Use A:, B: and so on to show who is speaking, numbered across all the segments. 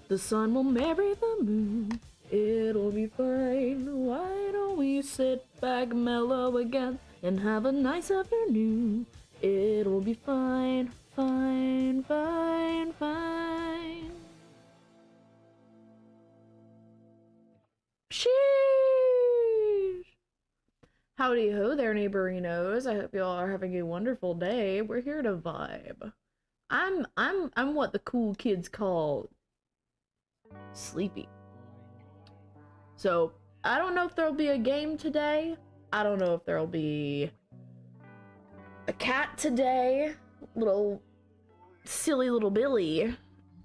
A: The sun will marry the moon. It'll be fine. Why don't we sit back, mellow again, and have a nice afternoon? It'll be fine, fine, fine, fine. Sheesh! Howdy ho there, neighborinos. I hope you all are having a wonderful day. We're here to vibe. I'm what the cool kids call sleepy. So I don't know if there'll be a game today. I don't know if there'll be a cat today. Little silly little Billy.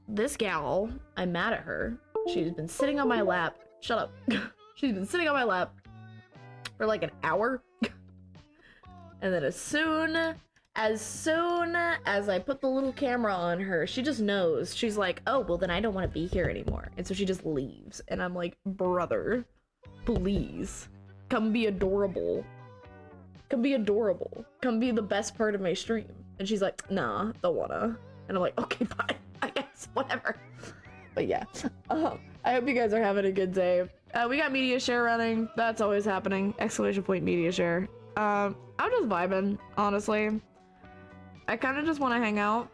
A: This gal, I'm mad at her. She's been sitting on my lap. Shut up. She's been sitting on my lap for like an hour. And then as soon as I put the little camera on her, she just knows. She's like, oh, well then I don't want to be here anymore. And so she just leaves. And I'm like, brother, please, come be adorable. Come be adorable. Come be the best part of my stream. And she's like, nah, don't wanna. And I'm like, okay, fine, I guess, whatever. But yeah, I hope you guys are having a good day. We got media share running. That's always happening. Exclamation point media share. I'm just vibing, honestly. I kind of just want to hang out,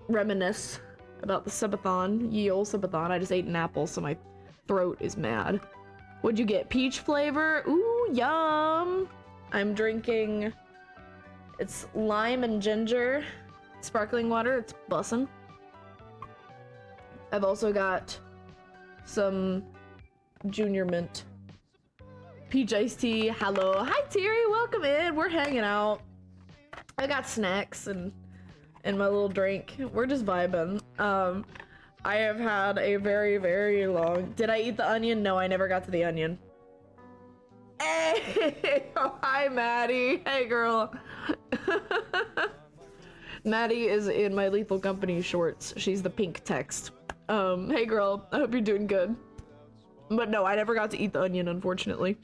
A: reminisce about the subathon, ye ol' subathon. I just ate an apple, so my throat is mad. What'd you get? Peach flavor? Ooh, yum! I'm drinking, it's lime and ginger, sparkling water. It's bussin'. I've also got some junior mint. Peach iced tea. Hello. Hi, Terry. Welcome in. We're hanging out. I got snacks and my little drink. We're just vibing. I have had a very, very long... Did I eat the onion? No, I never got to the onion. Hey! Oh, hi, Maddie. Hey, girl. Maddie is in my Lethal Company shorts. She's the pink text. Hey, girl. I hope you're doing good. But no, I never got to eat the onion, unfortunately.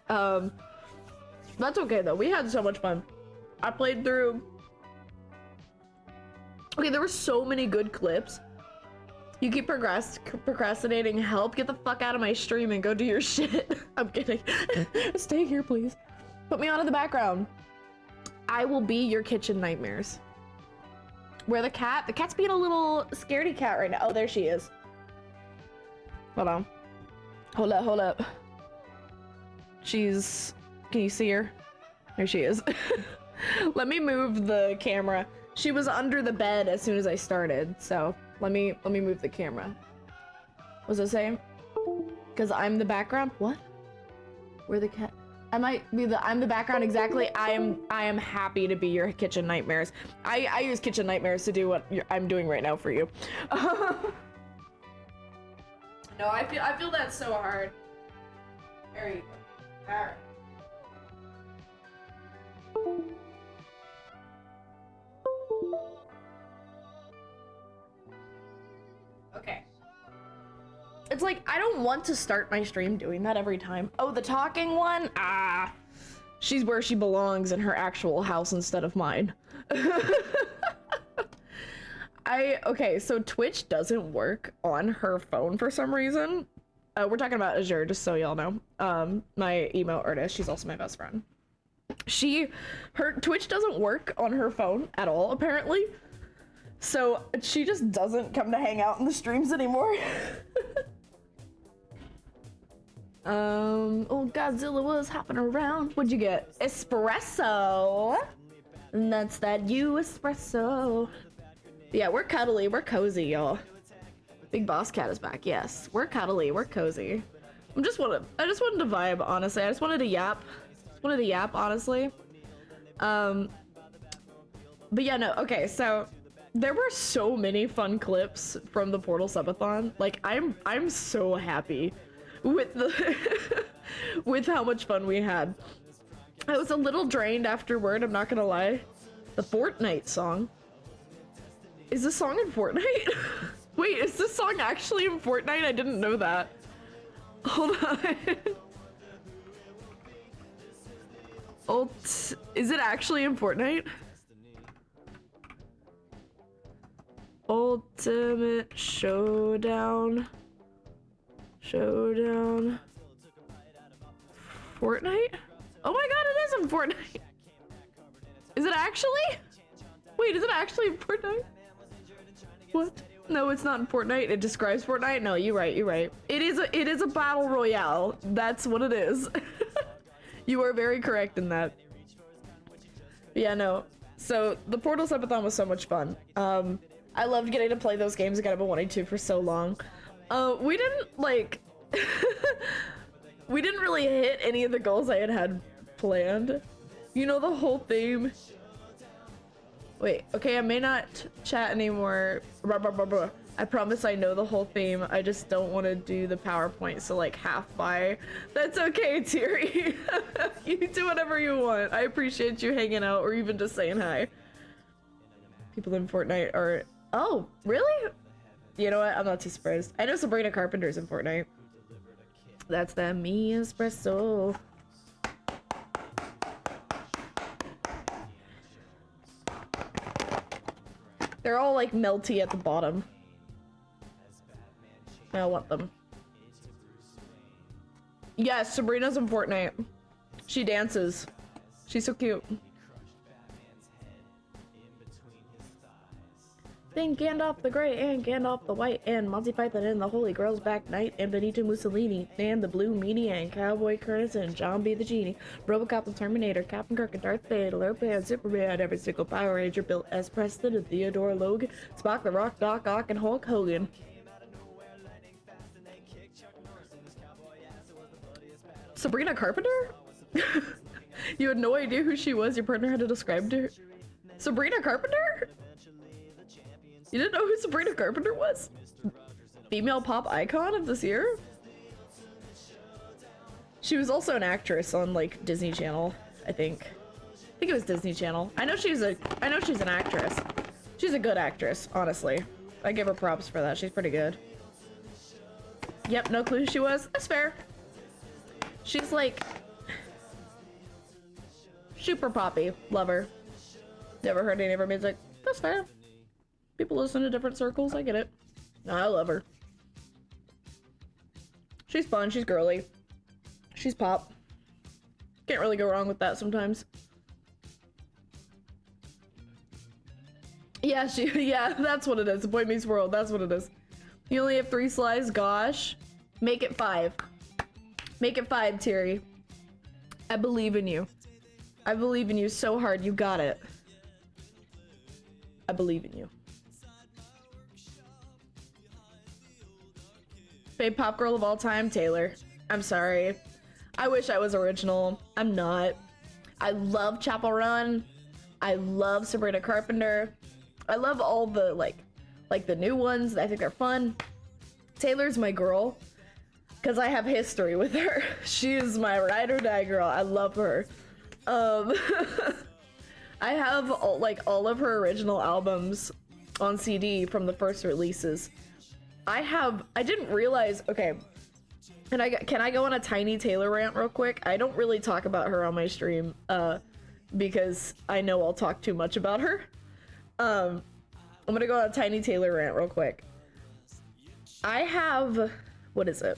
A: That's okay though. We had so much fun. I played through. Okay, there were so many good clips. You keep procrastinating. Help, get the fuck out of my stream and go do your shit. I'm kidding. Stay here, please. Put me on in the background. I will be your kitchen nightmares. Where the cat? The cat's being a little scaredy cat right now. Oh, there she is. Hold on. Hold up, hold up. She's... Can you see her? There she is. Let me move the camera. She was under the bed as soon as I started, so let me move the camera. What was I saying? Because I'm the background? What? Where the cat? I'm the background exactly. I am happy to be your kitchen nightmares. I use kitchen nightmares to do what I'm doing right now for you. No, I feel that's so hard. There you go. Alright. Okay. It's like, I don't want to start my stream doing that every time. Oh, the talking one? Ah. She's where she belongs in her actual house instead of mine. Okay, so Twitch doesn't work on her phone for some reason. We're talking about Azure, just so y'all know. My emo artist, she's also my best friend. Her Twitch doesn't work on her phone at all, apparently. So she just doesn't come to hang out in the streams anymore. Oh, Godzilla was hopping around. What'd you get? Espresso. And that's that you espresso. Yeah, we're cuddly, we're cozy, y'all. Big Boss Cat is back. Yes, we're cuddly, we're cozy. I just wanted to vibe, honestly. I just wanted to yap. Honestly. But yeah, no. Okay, so there were so many fun clips from the Portal Subathon. Like, I'm so happy with the with how much fun we had. I was a little drained afterward. I'm not gonna lie. The Fortnite song. Is this song in Fortnite? Wait, is this song actually in Fortnite? I didn't know that. Hold on. Is it actually in Fortnite? Ultimate Showdown. Showdown. Fortnite? Oh my god, it is in Fortnite! Is it actually? Wait, is it actually in Fortnite? What? No, it's not in Fortnite. It describes Fortnite? No, you're right, you're right. It is a battle royale. That's what it is. You are very correct in that. Yeah, no. So, the Portal Subathon was so much fun. I loved getting to play those games again. I've been wanting to for so long. We didn't, like... we didn't really hit any of the goals I had planned. You know the whole theme? Wait, okay, I may not chat anymore. I promise I know the whole theme. I just don't want to do the PowerPoint, so like half by. That's okay, Thierry. You do whatever you want. I appreciate you hanging out or even just saying hi. People in Fortnite are... Oh, really? You know what? I'm not too surprised. I know Sabrina Carpenter's in Fortnite. That's the me espresso. They're all like melty at the bottom. I want them. Yes, Sabrina's in Fortnite. She dances. She's so cute. Then Gandalf the Grey and Gandalf the White and Monty Python and the Holy Grail's Back Knight and Benito Mussolini and the Blue Meanie and Cowboy Curtis and John B. the Genie, Robocop and Terminator, Captain Kirk and Darth Vader, Lopan, Superman, every single Power Ranger, Bill S. Preston and Theodore Logan, Spock the Rock, Doc Ock and Hulk Hogan. Sabrina Carpenter? You had no idea who she was. Your partner had to describe to her. Sabrina Carpenter? You didn't know who Sabrina Carpenter was? Female pop icon of this year? She was also an actress on like Disney Channel, I think. I think it was Disney Channel. I know she's an actress. She's a good actress, honestly. I give her props for that. She's pretty good. Yep, no clue who she was. That's fair. She's like super poppy. Love her. Never heard any of her music. That's fair. People listen to different circles. I get it. No, I love her. She's fun. She's girly. She's pop. Can't really go wrong with that sometimes. Yeah, yeah, that's what it is. Boy Meets World. That's what it is. You only have 3 slides. Gosh. Make it 5. Make it 5, Thierry. I believe in you. I believe in you so hard. You got it. I believe in you. Fave pop girl of all time, Taylor. I'm sorry. I wish I was original. I'm not. I love Chapel Run. I love Sabrina Carpenter. I love all the like the new ones. I think they're fun. Taylor's my girl because I have history with her. She is my ride or die girl. I love her. I have all of her original albums on CD from the first releases. I didn't realize, okay, can I go on a tiny Taylor rant real quick? I don't really talk about her on my stream, because I know I'll talk too much about her. I'm gonna go on a tiny Taylor rant real quick. I have, what is it?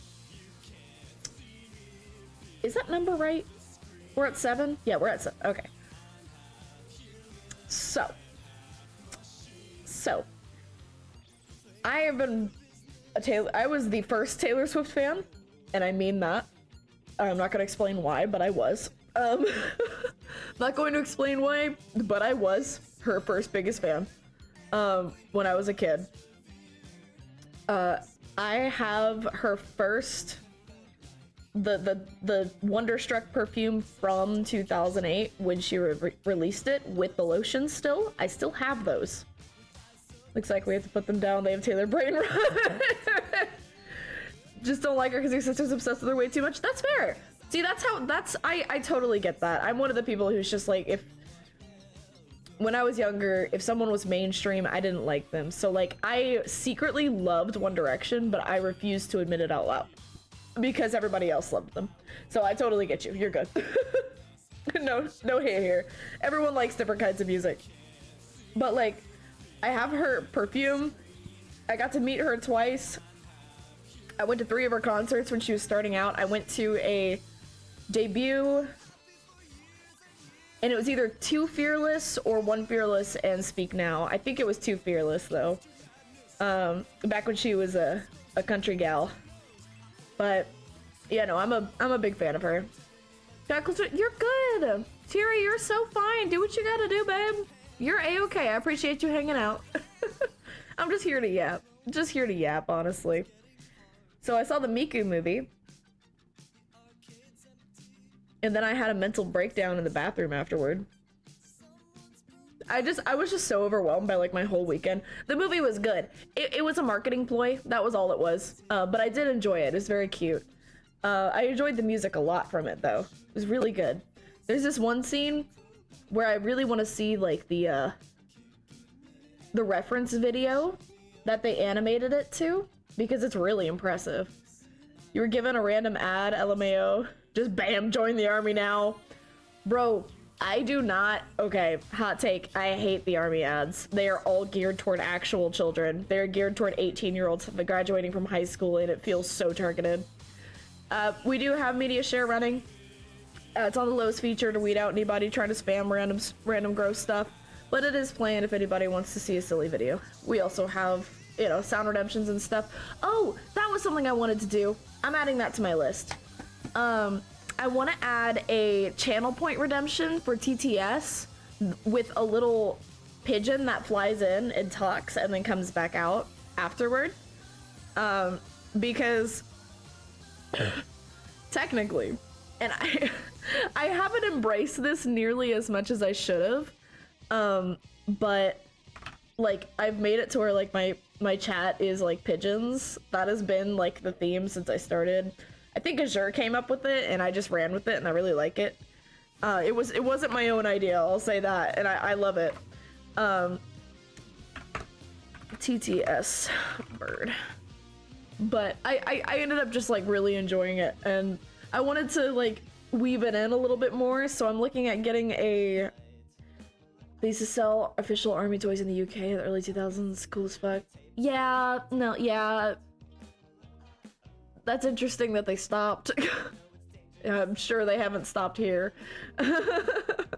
A: Is that number right? We're at 7? Yeah, we're at 7, okay. So, I have been I was the first Taylor Swift fan, and I mean that. I'm not gonna explain why, but I was. Not going to explain why, but I was her first biggest fan, when I was a kid. I have her first, the Wonderstruck perfume from 2008 when she released it with the lotion still. I still have those. Looks like we have to put them down. They have Taylor brain rot. Just don't like her because your sister's obsessed with her way too much. That's fair. See, I totally get that. I'm one of the people who's just like, when I was younger, if someone was mainstream, I didn't like them. So like, I secretly loved One Direction, but I refused to admit it out loud because everybody else loved them. So I totally get you. You're good. No hate here. Everyone likes different kinds of music. But like, I have her perfume I got to meet her twice. I went to 3 of her concerts when she was starting out. I went to a debut, and it was either 2 Fearless or 1 Fearless and Speak Now. I think it was 2 Fearless though. Back when she was a country gal. But yeah, no, I'm a big fan of her. You're good. Tira, you're so fine. Do what you gotta do, babe. You're a-okay. I appreciate you hanging out. I'm just here to yap. Just here to yap, honestly. So I saw the Miku movie. And then I had a mental breakdown in the bathroom afterward. I was just so overwhelmed by like my whole weekend. The movie was good. It was a marketing ploy. That was all it was. But I did enjoy it. It's very cute. I enjoyed the music a lot from it though. It was really good. There's this one scene where I really want to see like the reference video that they animated it to, because it's really impressive. You were given a random ad, LMAO. Just bam, join the army now. Bro, I do not, okay, hot take, I hate the army ads. They are all geared toward actual children. They're geared toward 18-year-olds graduating from high school, and it feels so targeted. We do have media share running. It's on the lowest feature to weed out anybody trying to spam random gross stuff, but it is planned if anybody wants to see a silly video. We also have, you know, sound redemptions and stuff. Oh, that was something I wanted to do. I'm adding that to my list. I want to add a channel point redemption for TTS with a little pigeon that flies in and talks and then comes back out afterward. Because technically, and I haven't embraced this nearly as much as I should have, but like I've made it to where like my chat is like pigeons. That has been like the theme since I started. I think Azure came up with it and I just ran with it and I really like it. It wasn't my own idea, I'll say that, and I love it. TTS bird. But I ended up just like really enjoying it, and I wanted to like weave it in a little bit more, so I'm looking at getting a... They used to sell official army toys in the UK in the early 2000s. Cool as fuck. Yeah, no, yeah. That's interesting that they stopped. I'm sure they haven't stopped here. But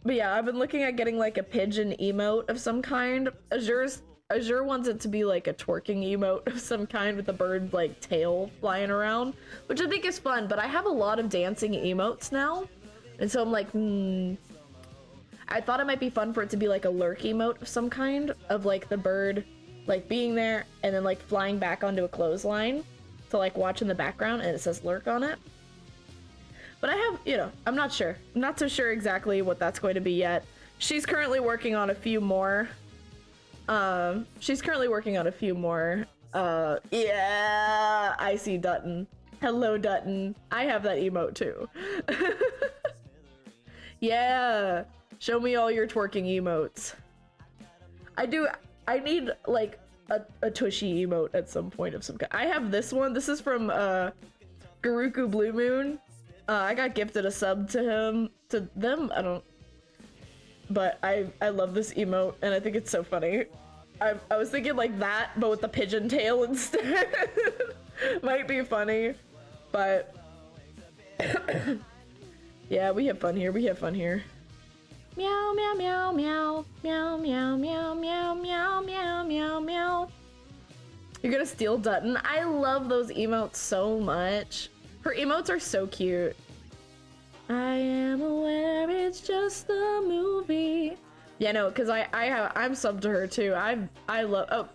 A: yeah, I've been looking at getting like a pigeon emote of some kind. Azure wants it to be like a twerking emote of some kind with the bird like tail flying around, which I think is fun, but I have a lot of dancing emotes now. And so I'm like, I thought it might be fun for it to be like a lurk emote of some kind, of like the bird like being there and then like flying back onto a clothesline to like watch in the background and it says lurk on it. But I have, you know, I'm not sure. I'm not so sure exactly what that's going to be yet. She's currently working on a few more. Yeah, I see Dutton. Hello, Dutton. I have that emote too. Yeah, show me all your twerking emotes. I need like a tushy emote at some point of some kind. I have this one. This is from Garuku Blue Moon. I got gifted a sub to them. I don't, but I love this emote and I think it's so funny. I was thinking like that, but with the pigeon tail instead. Might be funny, but yeah, we have fun here. We have fun here. Meow meow meow meow meow meow meow meow meow meow meow meow. You're gonna steal Dutton. I love those emotes so much. Her emotes are so cute. I am aware it's just a movie. Yeah, no, because I'm subbed to her too. I love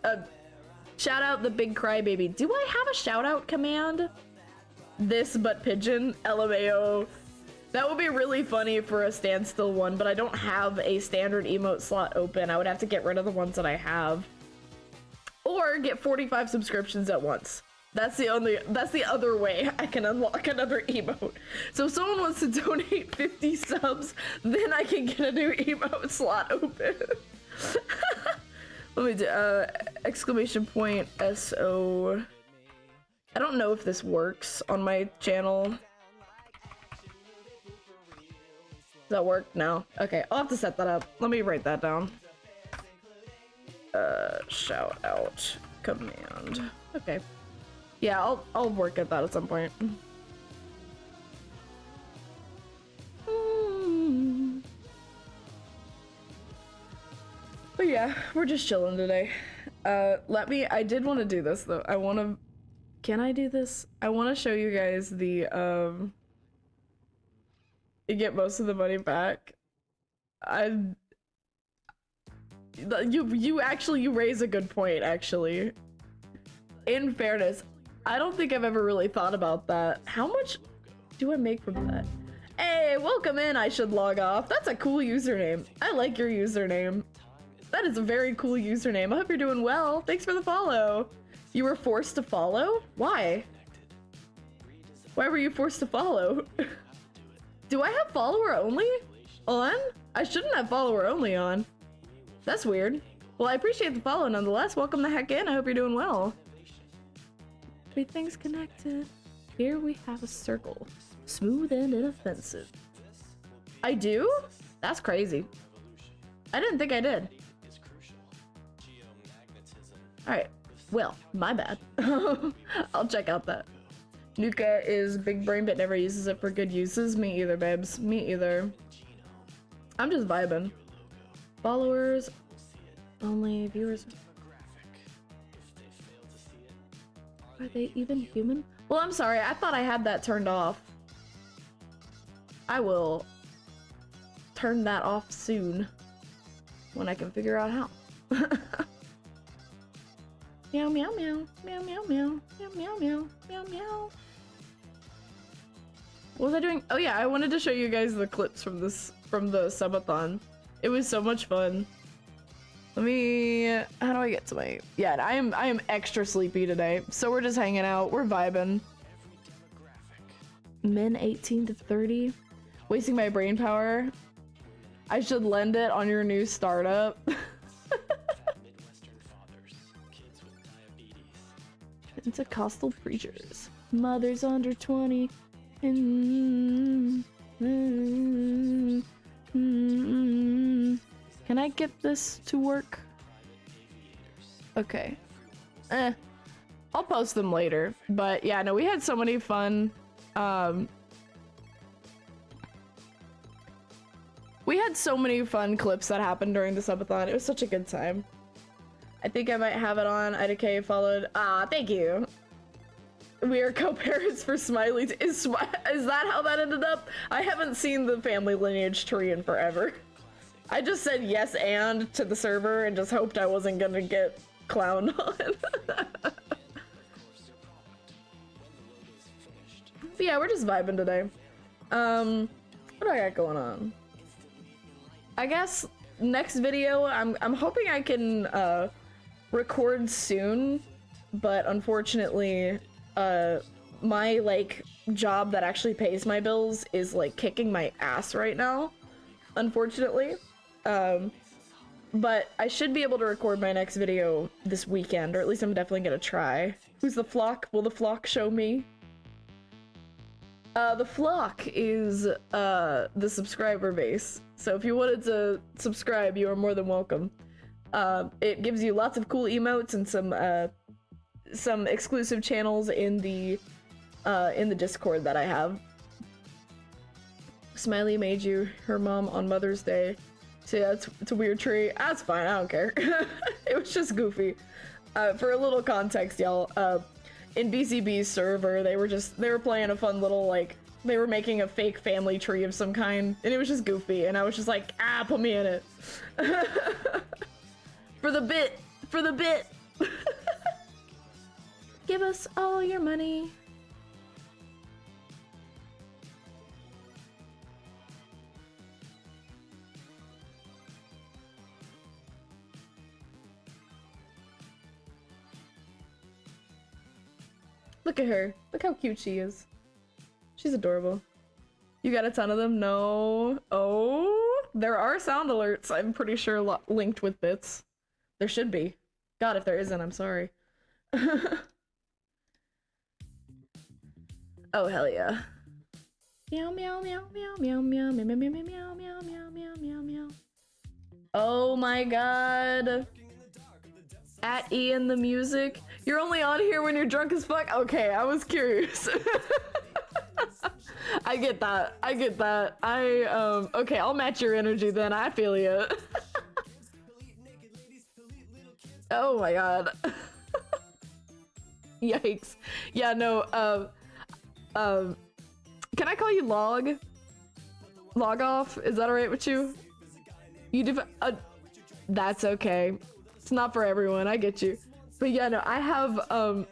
A: shout out the big crybaby. Do I have a shout out command? This but pigeon, LMAO. That would be really funny for a standstill one, but I don't have a standard emote slot open. I would have to get rid of the ones that I have. Or get 45 subscriptions at once. That's the other way I can unlock another emote. So if someone wants to donate 50 subs, then I can get a new emote slot open. Let me do exclamation point SO. I don't know if this works on my channel. Does that work? No. Okay, I'll have to set that up. Let me write that down. shout out command. Okay. Yeah, I'll work at that at some point. But yeah, we're just chilling today. I did want to do this though. Can I do this? I want to show you guys the, you get most of the money back. You raise a good point, actually. In fairness, I don't think I've ever really thought about that. How much do I make from that? Hey, welcome in, I should log off. That's a cool username. I like your username. That is a very cool username. I hope you're doing well. Thanks for the follow. You were forced to follow? Why? Why were you forced to follow? Do I have follower only on? I shouldn't have follower only on. That's weird. Well, I appreciate the follow nonetheless. Welcome the heck in. I hope you're doing well. Everything's connected. Here we have a circle. Smooth and inoffensive. I do? That's crazy. I didn't think I did. Alright. Well, my bad. I'll check out that. Nuka is big brain but never uses it for good uses. Me either, babes. Me either. I'm just vibing. Followers only, viewers. Are they even human? Well, I'm sorry. I thought I had that turned off. I will turn that off soon when I can figure out how. Meow meow meow meow meow meow meow meow meow meow meow. What was I doing? Oh yeah, I wanted to show you guys the clips from the subathon. It was so much fun. Let me, how do I get to my, yeah, I am extra sleepy today. So we're just hanging out, we're vibing. Men 18 to 30. Wasting my brain power. I should lend it on your new startup. Pentecostal preachers. Mothers under 20. Can I get this to work? Okay. I'll post them later. But yeah, no, we had so many fun. We had so many fun clips that happened during the subathon. It was such a good time. I think I might have it on. IDK followed. Ah, thank you. We are co-parents for Smiley. Is that how that ended up? I haven't seen the family lineage tree in forever. I just said yes and to the server and just hoped I wasn't gonna get clowned on. But yeah, we're just vibing today. What do I got going on? I guess next video, I'm hoping I can record soon, but unfortunately, my like job that actually pays my bills is like kicking my ass right now, unfortunately. But I should be able to record my next video this weekend, or at least I'm definitely gonna try. Who's the flock? Will the flock show me? The flock is the subscriber base. So if you wanted to subscribe, you are more than welcome. It gives you lots of cool emotes and some exclusive channels in the Discord that I have. Smiley made you her mom on Mother's Day. So yeah, it's a weird tree. That's fine, I don't care. It was just goofy. For a little context, y'all, in BCB's server, they were playing a fun little, like, they were making a fake family tree of some kind, and it was just goofy, and I was just like, ah, put me in it. For the bit! For the bit! Give us all your money. Look at her. Look how cute she is. She's adorable. You got a ton of them? No. Oh, there are sound alerts, I'm pretty sure, linked with bits. There should be. God, if there isn't, I'm sorry. Oh, hell yeah. Meow, meow, meow, meow, meow, meow, meow, meow, meow, meow, meow, meow, meow, meow, meow. Oh my god. At Ian the music. You're only on here when you're drunk as fuck? Okay, I was curious. I get that. I get that. Okay, I'll match your energy then. I feel you. Oh my god. Yikes. Yeah, no, can I call you Log? Log off? Is that alright with you? You that's okay. It's not for everyone, I get you. But yeah, no, I have,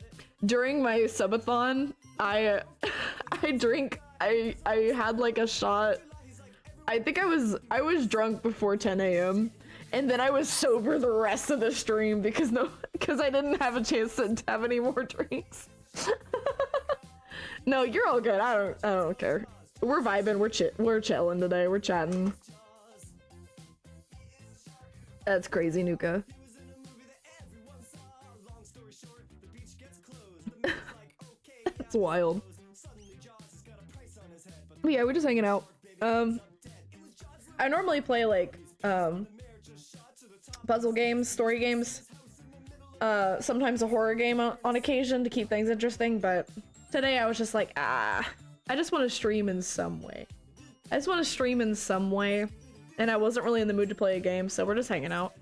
A: during my subathon, I had like a shot. I think I was drunk before 10 a.m. and then I was sober the rest of the stream because I didn't have a chance to have any more drinks. No, you're all good. I don't care. We're vibing. We're chilling today. We're chatting. That's crazy, Nuka. That's wild. But yeah, we're just hanging out. I normally play like puzzle games, story games. Sometimes a horror game on occasion to keep things interesting, but today I was just like, I just want to stream in some way. I just want to stream in some way, and I wasn't really in the mood to play a game, so we're just hanging out.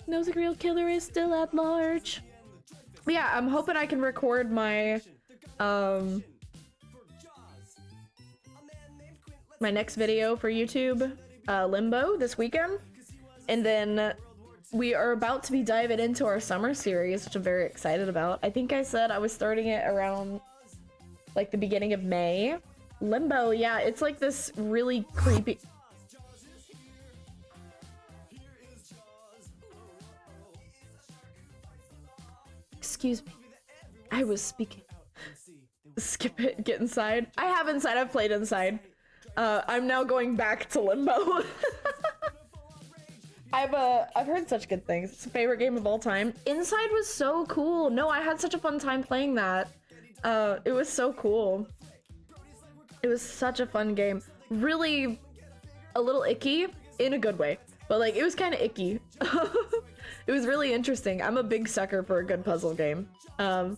A: Knows a real killer is still at large. But yeah, I'm hoping I can record my my next video for YouTube, Limbo, this weekend. And then we are about to be diving into our summer series, which I'm very excited about. I think I said I was starting it around like the beginning of May. Limbo, yeah, it's like this really creepy... Excuse me. I was speaking. Skip it, get inside. I have inside, I've played inside. I'm now going back to Limbo. I've heard such good things. It's a favorite game of all time. Inside was so cool. No, I had such a fun time playing that. It was so cool. It was such a fun game. Really a little icky in a good way, but like it was kind of icky. It was really interesting. I'm a big sucker for a good puzzle game. Right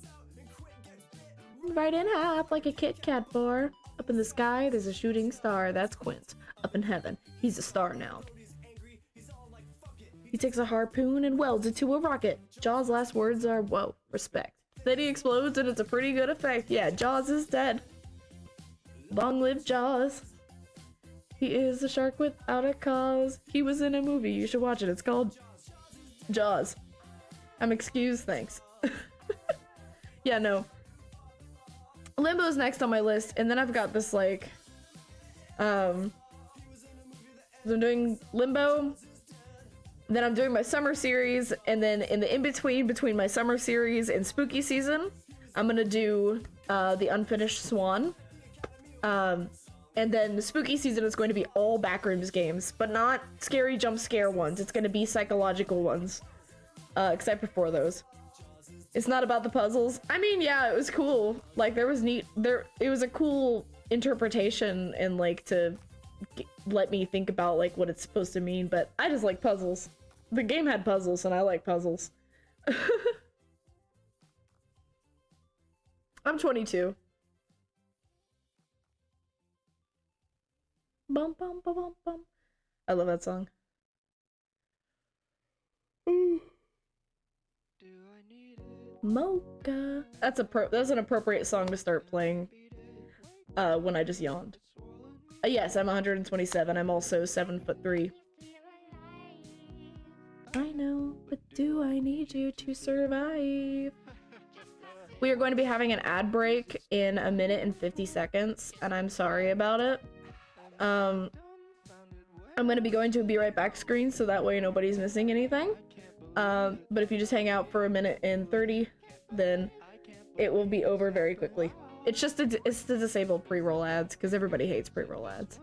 A: in half like a Kit Kat bar. Up in the sky, there's a shooting star. That's Quint. Up in heaven, he's a star now. He takes a harpoon and welds it to a rocket. Jaws' last words are, whoa, respect. Then he explodes and it's a pretty good effect. Yeah, Jaws is dead. Long live Jaws. He is a shark without a cause. He was in a movie, you should watch it. It's called Jaws. I'm excused, thanks. Yeah, no. Limbo's next on my list, and then I've got this like, I'm doing Limbo, then I'm doing my summer series, and then in the in-between, between my summer series and spooky season, I'm gonna do the Unfinished Swan. And then the spooky season is going to be all backrooms games, but not scary jump scare ones. It's gonna be psychological ones, because I prefer those. It's not about the puzzles. I mean, yeah, it was cool. Like, it was a cool interpretation and like to let me think about like what it's supposed to mean, but I just like puzzles. The game had puzzles and I like puzzles. I'm 22. Bum bum bum bum bum. I love that song. Mocha. That's an appropriate song to start playing when I just yawned. Yes, I'm 127. I'm also 7'3". I know, but do I need you to survive? We are going to be having an ad break in 1 minute and 50 seconds, and I'm sorry about it. I'm going to be going to a be right back screen so that way nobody's missing anything. But if you just hang out for 1 minute and 30, then it will be over very quickly. It's just it's to disable pre-roll ads because everybody hates pre-roll ads.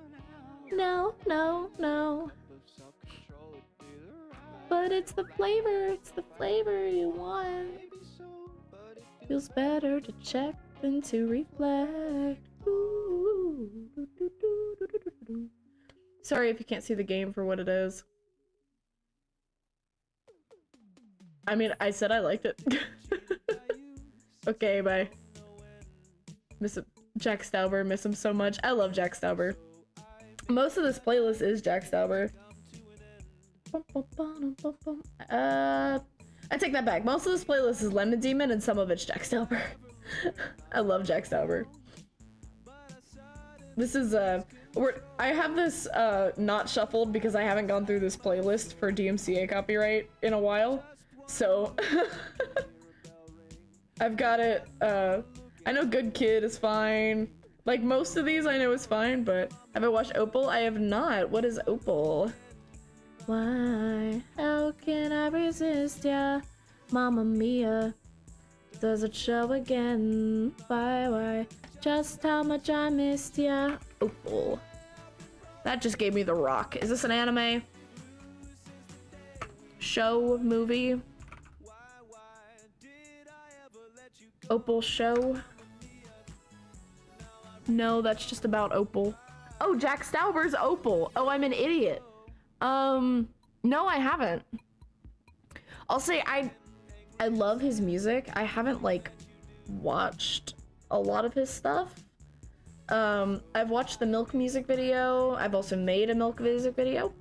A: No, no, no. But it's the flavor you want. Feels better to check than to reflect. Ooh. Sorry if you can't see the game for what it is. I mean, I said I liked it. Okay, bye. Miss him. Jack Stauber, miss him so much. I love Jack Stauber. Most of this playlist is Jack Stauber. I take that back. Most of this playlist is Lemon Demon and some of it's Jack Stauber. I love Jack Stauber. This is I have this not shuffled because I haven't gone through this playlist for DMCA copyright in a while. So I've got it. I know Good Kid is fine. Like most of these I know is fine, but have I watched Opal? I have not. What is Opal? Why? How can I resist ya? Mamma mia. Does it show again? Why? Just how much I missed ya. Opal. That just gave me The Rock. Is this an anime? Show? Movie? Opal show? No, that's just about Opal. Oh, Jack Stauber's Opal. Oh, I'm an idiot. No, I haven't. I'll say I love his music. I haven't like watched a lot of his stuff. I've watched the Milk music video. I've also made a Milk music video.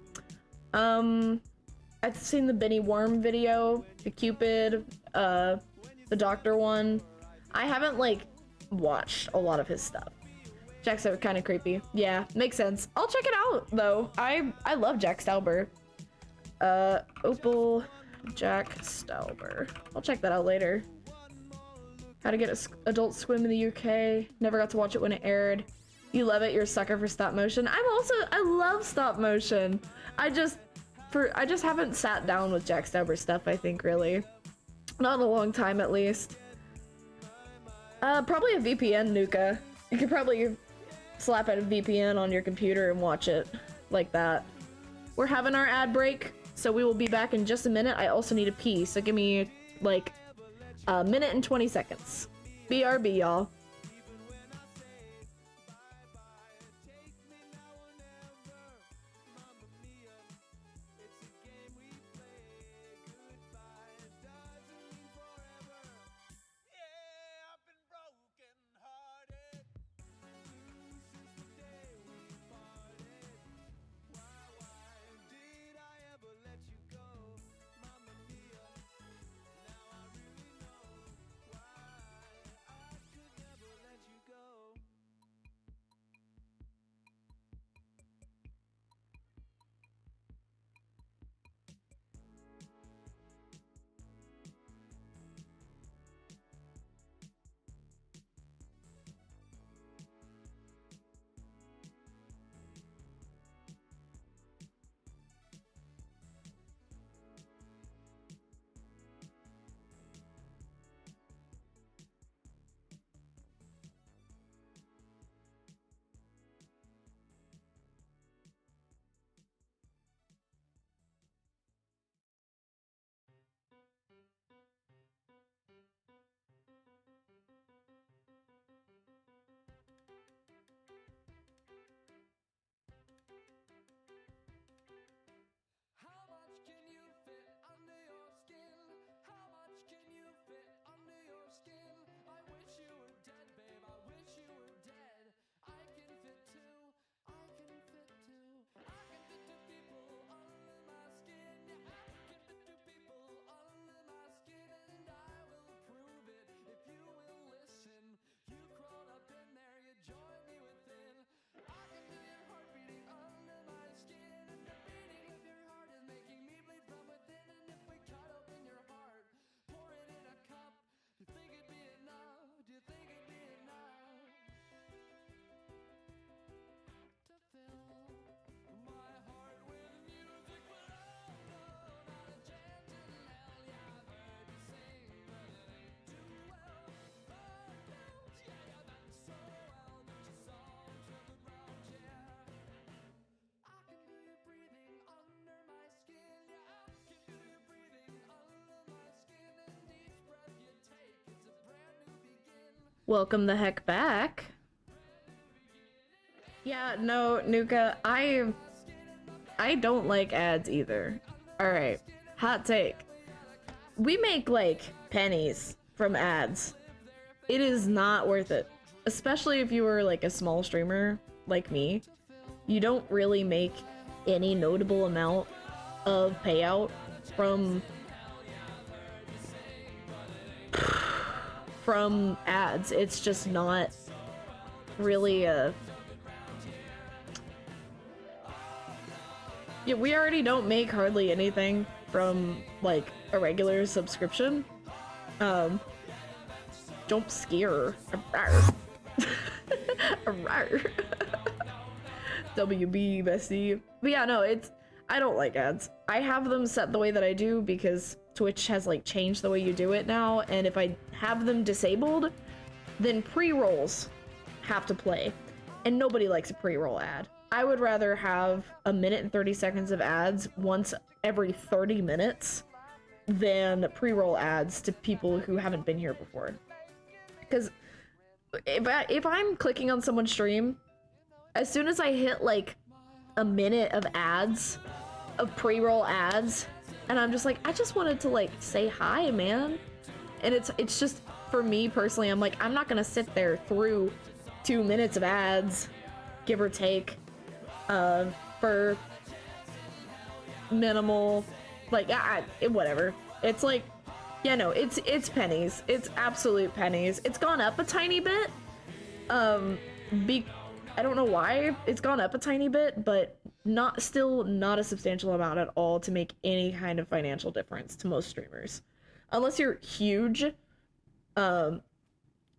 A: I've seen the Benny Worm video, the Cupid, the Doctor one. I haven't like watched a lot of his stuff. Jack Stauber kind of creepy. Yeah, makes sense. I'll check it out though. I love Jack Stauber. Opal, Jack Stauber. I'll check that out later. How to get Adult Swim in the UK. Never got to watch it when it aired. You love it. You're a sucker for stop motion. I love stop motion. I just haven't sat down with Jack Stauber stuff, I think, really. Not in a long time, at least. Probably a VPN, Nuka. You could probably slap a VPN on your computer and watch it like that. We're having our ad break, so we will be back in just a minute. I also need a pee, so give me, like, a minute and 20 seconds. BRB, y'all. Welcome the heck back. Yeah, no, Nuka, I don't like ads either. Alright, hot take. we make like pennies from ads. It is not worth it. Especially if you were like a small streamer like me. You don't really make any notable amount of payout from ads. It's just not really a... Yeah, we already don't make hardly anything from like a regular subscription. Don't scare. WB bestie. But yeah, no, I don't like ads. I have them set the way that I do because Twitch has like changed the way you do it now, and if I have them disabled, then pre-rolls have to play. And nobody likes a pre-roll ad. I would rather have a minute and 30 seconds of ads once every 30 minutes than pre-roll ads to people who haven't been here before. Because if I'm clicking on someone's stream, as soon as I hit like a minute of ads, of pre-roll ads, and I'm just like, I just wanted to like say hi, man. And it's just, for me personally, I'm like, I'm not gonna sit there through 2 minutes of ads, give or take, for minimal, like, whatever. It's like, yeah, no, it's pennies. It's absolute pennies. It's gone up a tiny bit. I don't know why it's gone up a tiny bit, but still not a substantial amount at all to make any kind of financial difference to most streamers. Unless you're huge, the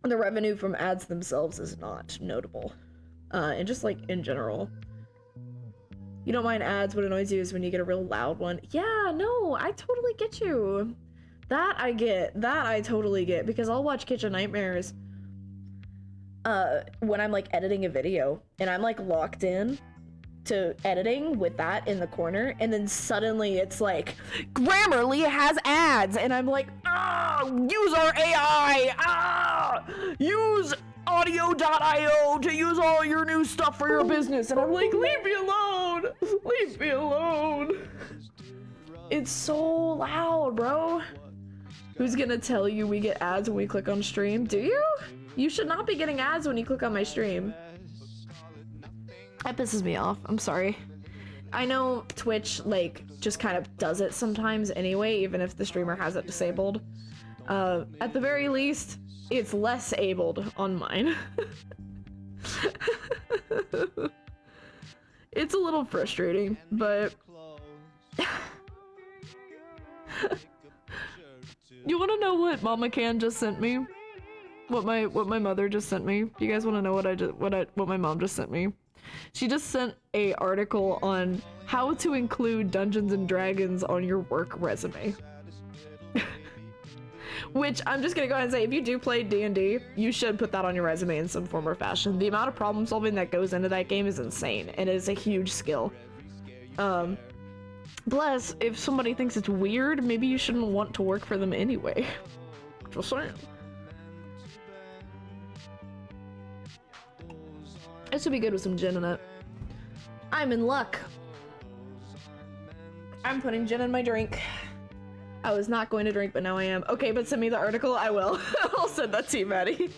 A: revenue from ads themselves is not notable. And just like in general. You don't mind ads, what annoys you is when you get a real loud one. Yeah, no, I totally get you. That I get. That I totally get, because I'll watch Kitchen Nightmares when I'm like editing a video and I'm like locked in to editing with that in the corner, and then suddenly it's like Grammarly has ads, and I'm like, use our AI, use audio.io to use all your new stuff for your business, and I'm like, leave me alone, leave me alone. It's so loud, bro. Who's gonna tell you we get ads when we click on stream? Do you? You should not be getting ads when you click on my stream. That pisses me off. I'm sorry. I know Twitch, like, just kind of does it sometimes anyway, even if the streamer has it disabled. At the very least, it's less abled on mine. It's a little frustrating, but... You wanna know what Mama Can just sent me? What my mother just sent me? Do you guys wanna know what my mom just sent me? She just sent a article on how to include Dungeons and Dragons on your work resume. Which, I'm just gonna go ahead and say, if you do play D&D, you should put that on your resume in some form or fashion. The amount of problem solving that goes into that game is insane, and it is a huge skill. Plus, if somebody thinks it's weird, maybe you shouldn't want to work for them anyway. Just saying. This would be good with some gin in it. I'm in luck. I'm putting gin in my drink. I was not going to drink, but now I am. Okay, but send me the article. I will. I'll send that to you, Maddie.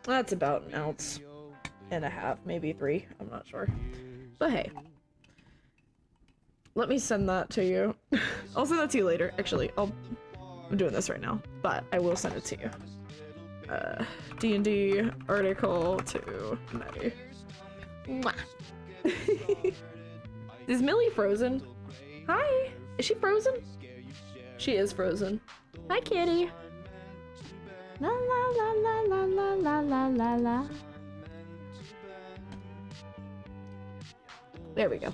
A: That's about an ounce and a half, maybe 3. I'm not sure. But hey. Let me send that to you. I'll send that to you later. Actually, I'm doing this right now, but I will send it to you. D&D article to Maddie. Mwah. Is Millie frozen? Hi! Is she frozen? She is frozen. Hi, kitty. La la la la la la la la la la. There we go.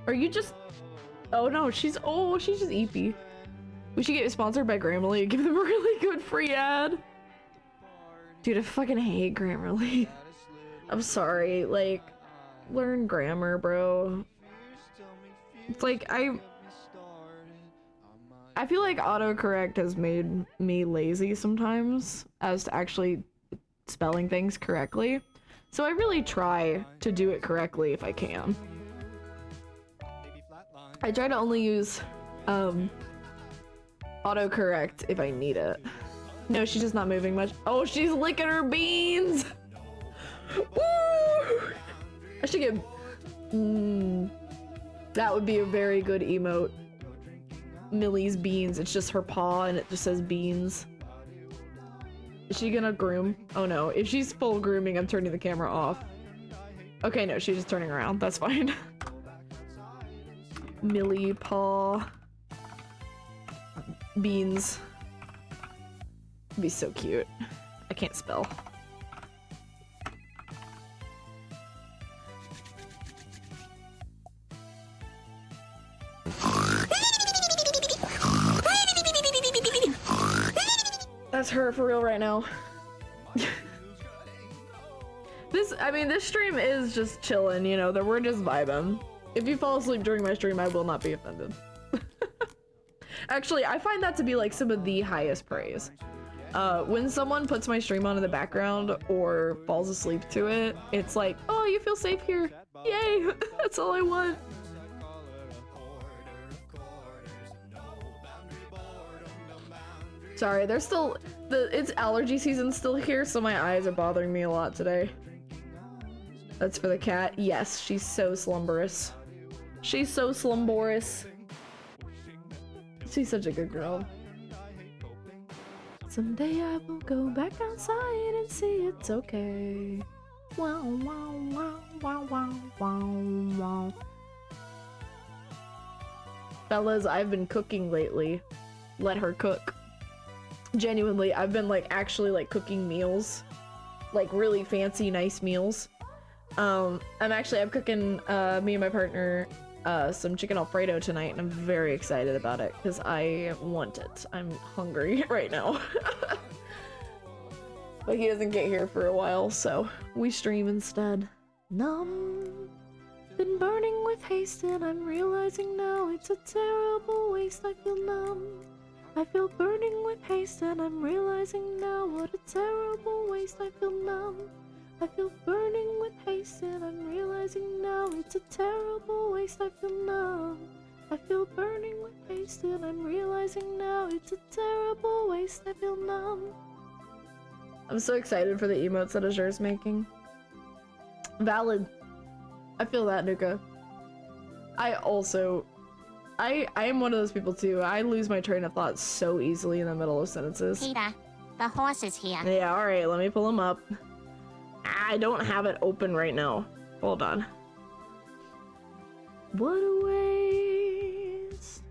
A: Are you just... Oh no, she's just eepy. We should get sponsored by Grammarly and give them a really good free ad. Dude, I fucking hate Grammarly. I'm sorry, like, learn grammar, bro. It's like, I feel like autocorrect has made me lazy sometimes as to actually spelling things correctly. So I really try to do it correctly if I can. I try to only use autocorrect if I need it. No, she's just not moving much. Oh, she's licking her beans! Woo! I should get... that would be a very good emote. Millie's beans. It's just her paw and it just says beans. Is she gonna groom? Oh no, if she's full grooming, I'm turning the camera off. Okay, no, she's just turning around. That's fine. Millie paw. Beans. It'd be so cute. I can't spell. That's her for real right now. This stream is just chilling, you know, that we're just vibing. If you fall asleep during my stream, I will not be offended. Actually, I find that to be like some of the highest praise. When someone puts my stream on in the background or falls asleep to it, it's like, oh, you feel safe here. Yay! That's all I want. Sorry, there's still it's allergy season still here, so my eyes are bothering me a lot today. That's for the cat. Yes, she's so slumberous. She's so slumborous. She's such a good girl. Someday I will go back outside and see it's okay. Wow, wow, wow, wow, wow, wow, wow. Fellas, I've been cooking lately. Let her cook. Genuinely, I've been like actually like cooking meals. Like really fancy, nice meals. I'm cooking me and my partner some chicken Alfredo tonight, and I'm very excited about it because I want it. I'm hungry right now. But he doesn't get here for a while, so we stream instead. Numb, been burning with haste, and I'm realizing now it's a terrible waste. I feel numb. I feel burning with haste, and I'm realizing now what a terrible waste. I feel numb. I feel burning with haste, and I'm realizing now it's a terrible waste. I feel numb. I feel burning with haste, and I'm realizing now it's a terrible waste. I feel numb. I'm so excited for the emotes that Azure's making. Valid. I feel that, Nuka. I am one of those people too. I lose my train of thought so easily in the middle of sentences.
B: Peter, the horse is here.
A: Yeah, alright, let me pull him up. I don't have it open right now. Hold on. What a waste.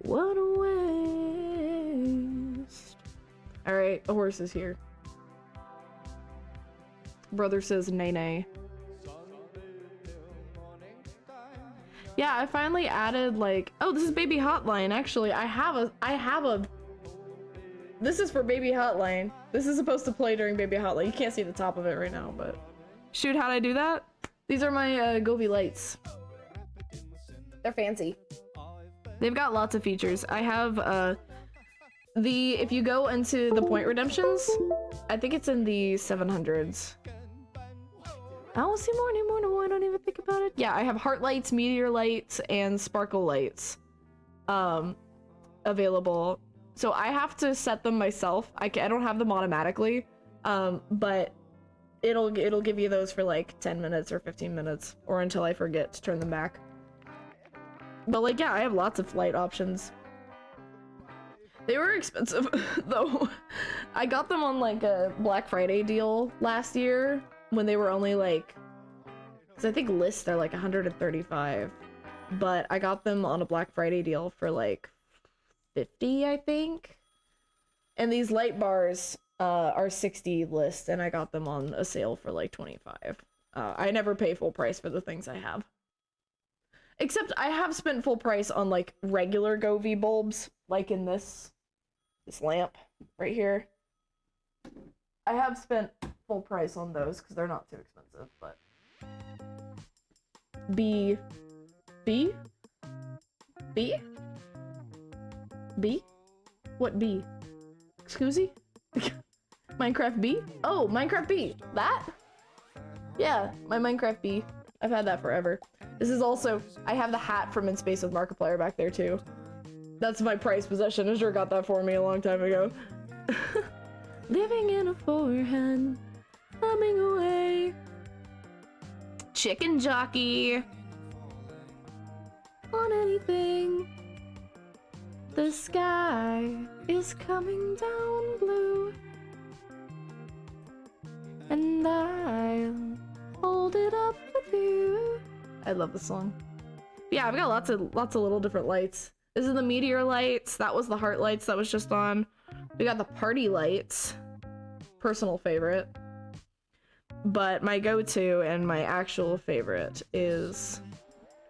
A: What a waste. Alright, the horse is here. Brother says nay nay. Yeah, I finally added like, oh, this is Baby Hotline. Actually, I have a this is for Baby Hotline. This is supposed to play during Baby Hotline. You can't see the top of it right now, but shoot, how'd I do that? These are my Govee lights. They're fancy. They've got lots of features. I have if you go into the point redemptions, I think it's in the 700s. I don't see more anymore. No, I don't even think about it. Yeah, I have heart lights, meteor lights, and sparkle lights available. So I have to set them myself. I don't have them automatically, but it'll give you those for like 10 minutes or 15 minutes, or until I forget to turn them back. But like, yeah, I have lots of light options. They were expensive though. I got them on like a Black Friday deal last year when they were only like, because I think lists they're like 135, but I got them on a Black Friday deal for like 50, I think. And these light bars are 60 list, and I got them on a sale for like 25. I never pay full price for the things I have. Except I have spent full price on like regular Govee bulbs, like in this lamp right here. I have spent full price on those because they're not too expensive, but B? What B? Excuse me? Minecraft bee? Oh, Minecraft bee. That? Yeah, my Minecraft bee. I've had that forever. This is also, I have the hat from In Space with Markiplier back there too. That's my prized possession. Azure got that for me a long time ago. Living in a forehead, humming away. Chicken jockey. On anything. The sky is coming down blue. And I'll hold it up with you. I love the song. Yeah, I've got lots of little different lights. This is the meteor lights. That was the heart lights that was just on. We got the party lights. Personal favorite. But my go-to and my actual favorite is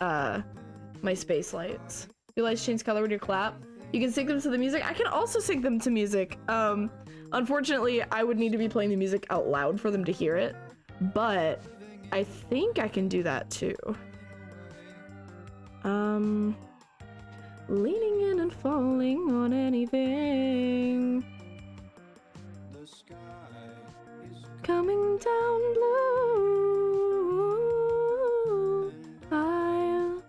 A: my space lights. Your lights change color when you clap. You can sync them to the music. I can also sync them to music. Unfortunately, I would need to be playing the music out loud for them to hear it. But I think I can do that too. Leaning in and falling on anything. Coming down blue. I'll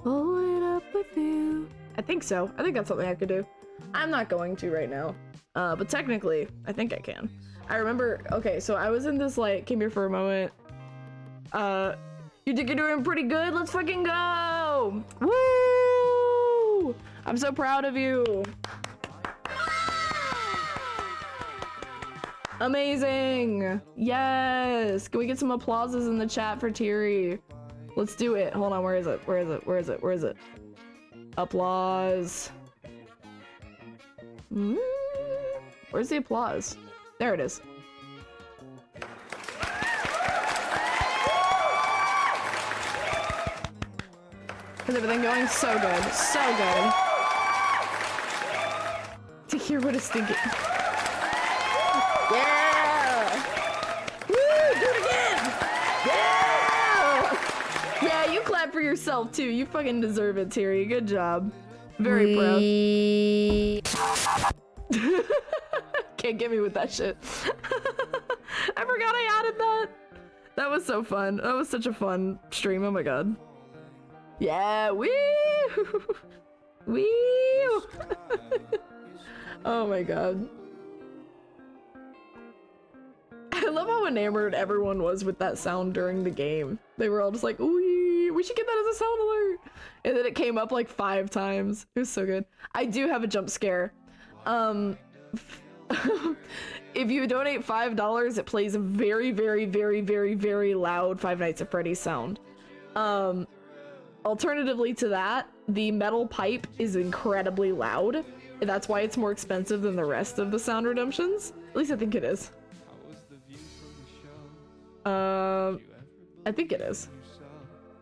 A: hold it up with you. I think so. I think that's something I could do. I'm not going to right now. But technically, I think I can. I remember, okay, so I was in this, like, came here for a moment. You think you're doing pretty good? Let's fucking go! Woo! I'm so proud of you. Amazing! Yes! Can we get some applauses in the chat for Tiri? Let's do it. Hold on, where is it? Where is it? Where is it? Where is it? Applause. Where's the applause? There it is. How's everything going? So good. So good. To hear what it's thinking. Yeah! Woo! Do it again! Yeah! Yeah, you clap for yourself too. You fucking deserve it, Terry. Good job. Very proud. Can't get me with that shit. I forgot I added that. That was so fun. That was such a fun stream. Oh my god. Yeah, woo! Woo! Oh my god. I love how enamored everyone was with that sound during the game. They were all just like, ooh, we should get that as a sound alert. And then it came up like 5 times. It was so good. I do have a jump scare. If you donate $5, it plays a very, very, very, very, very loud Five Nights at Freddy's sound. Alternatively to that, the metal pipe is incredibly loud. And that's why it's more expensive than the rest of the sound redemptions. At least I think it is. I think it is.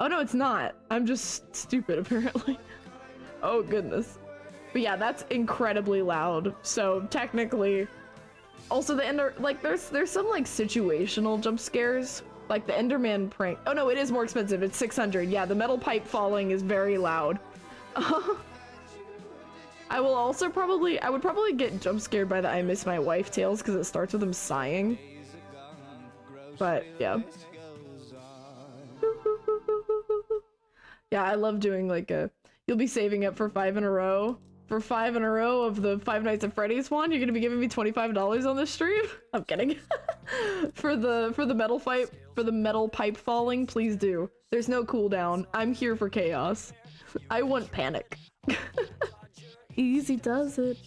A: Oh no, it's not. I'm just stupid apparently. Oh goodness. But yeah, that's incredibly loud. So technically, also the ender, like there's some like situational jump scares, like the Enderman prank. Oh no, it is more expensive. It's 600. Yeah, the metal pipe falling is very loud. I would probably get jump scared by the I Miss My Wife tales because it starts with him sighing. But yeah. Yeah, I love doing like you'll be saving up for 5 in a row. For 5 in a row of the Five Nights at Freddy's one, you're gonna be giving me $25 on this stream? I'm kidding. for the metal pipe falling, please do. There's no cooldown. I'm here for chaos. I want panic. Easy does it.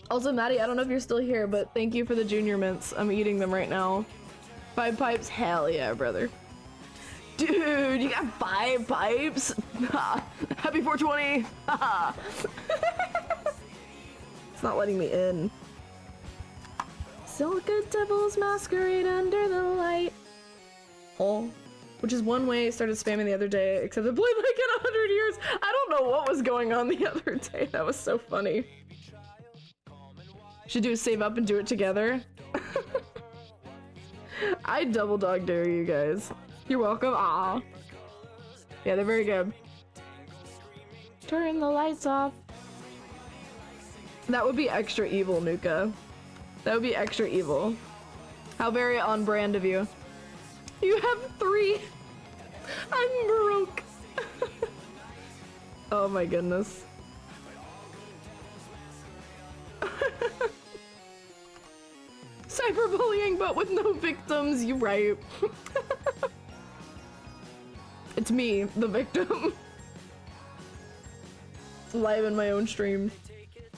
A: Also, Maddie, I don't know if you're still here, but thank you for the junior mints. I'm eating them right now. 5 pipes? Hell yeah, brother. Dude, you got 5 pipes? Happy 420! It's not letting me in. Silica devils masquerade under the light. Oh. Which is one way I started spamming the other day, except it played like in 100 years. I don't know what was going on the other day. That was so funny. Should do a save up and do it together. I double dog dare you guys. You're welcome. Aw. Yeah, they're very good. Turn the lights off. That would be extra evil, Nuka. That would be extra evil. How very on brand of you. You have 3. I'm broke. Oh my goodness. Cyberbullying, but with no victims, you right. It's me, the victim. Live in my own stream.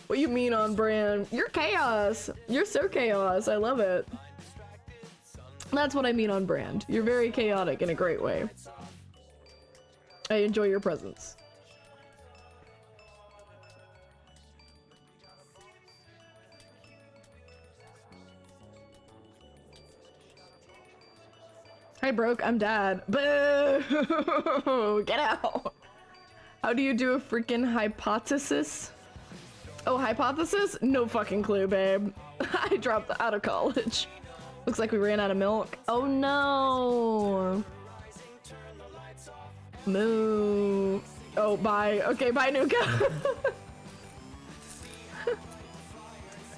A: What you mean on brand? You're chaos. You're so chaos. I love it. That's what I mean on brand. You're very chaotic in a great way. I enjoy your presence. Hi, broke. I'm dad. Boo! Get out. How do you do a freaking hypothesis? Oh, hypothesis? No fucking clue, babe. I dropped out of college. Looks like we ran out of milk. Oh no. Moo. Oh, bye. Okay, bye, Nuka.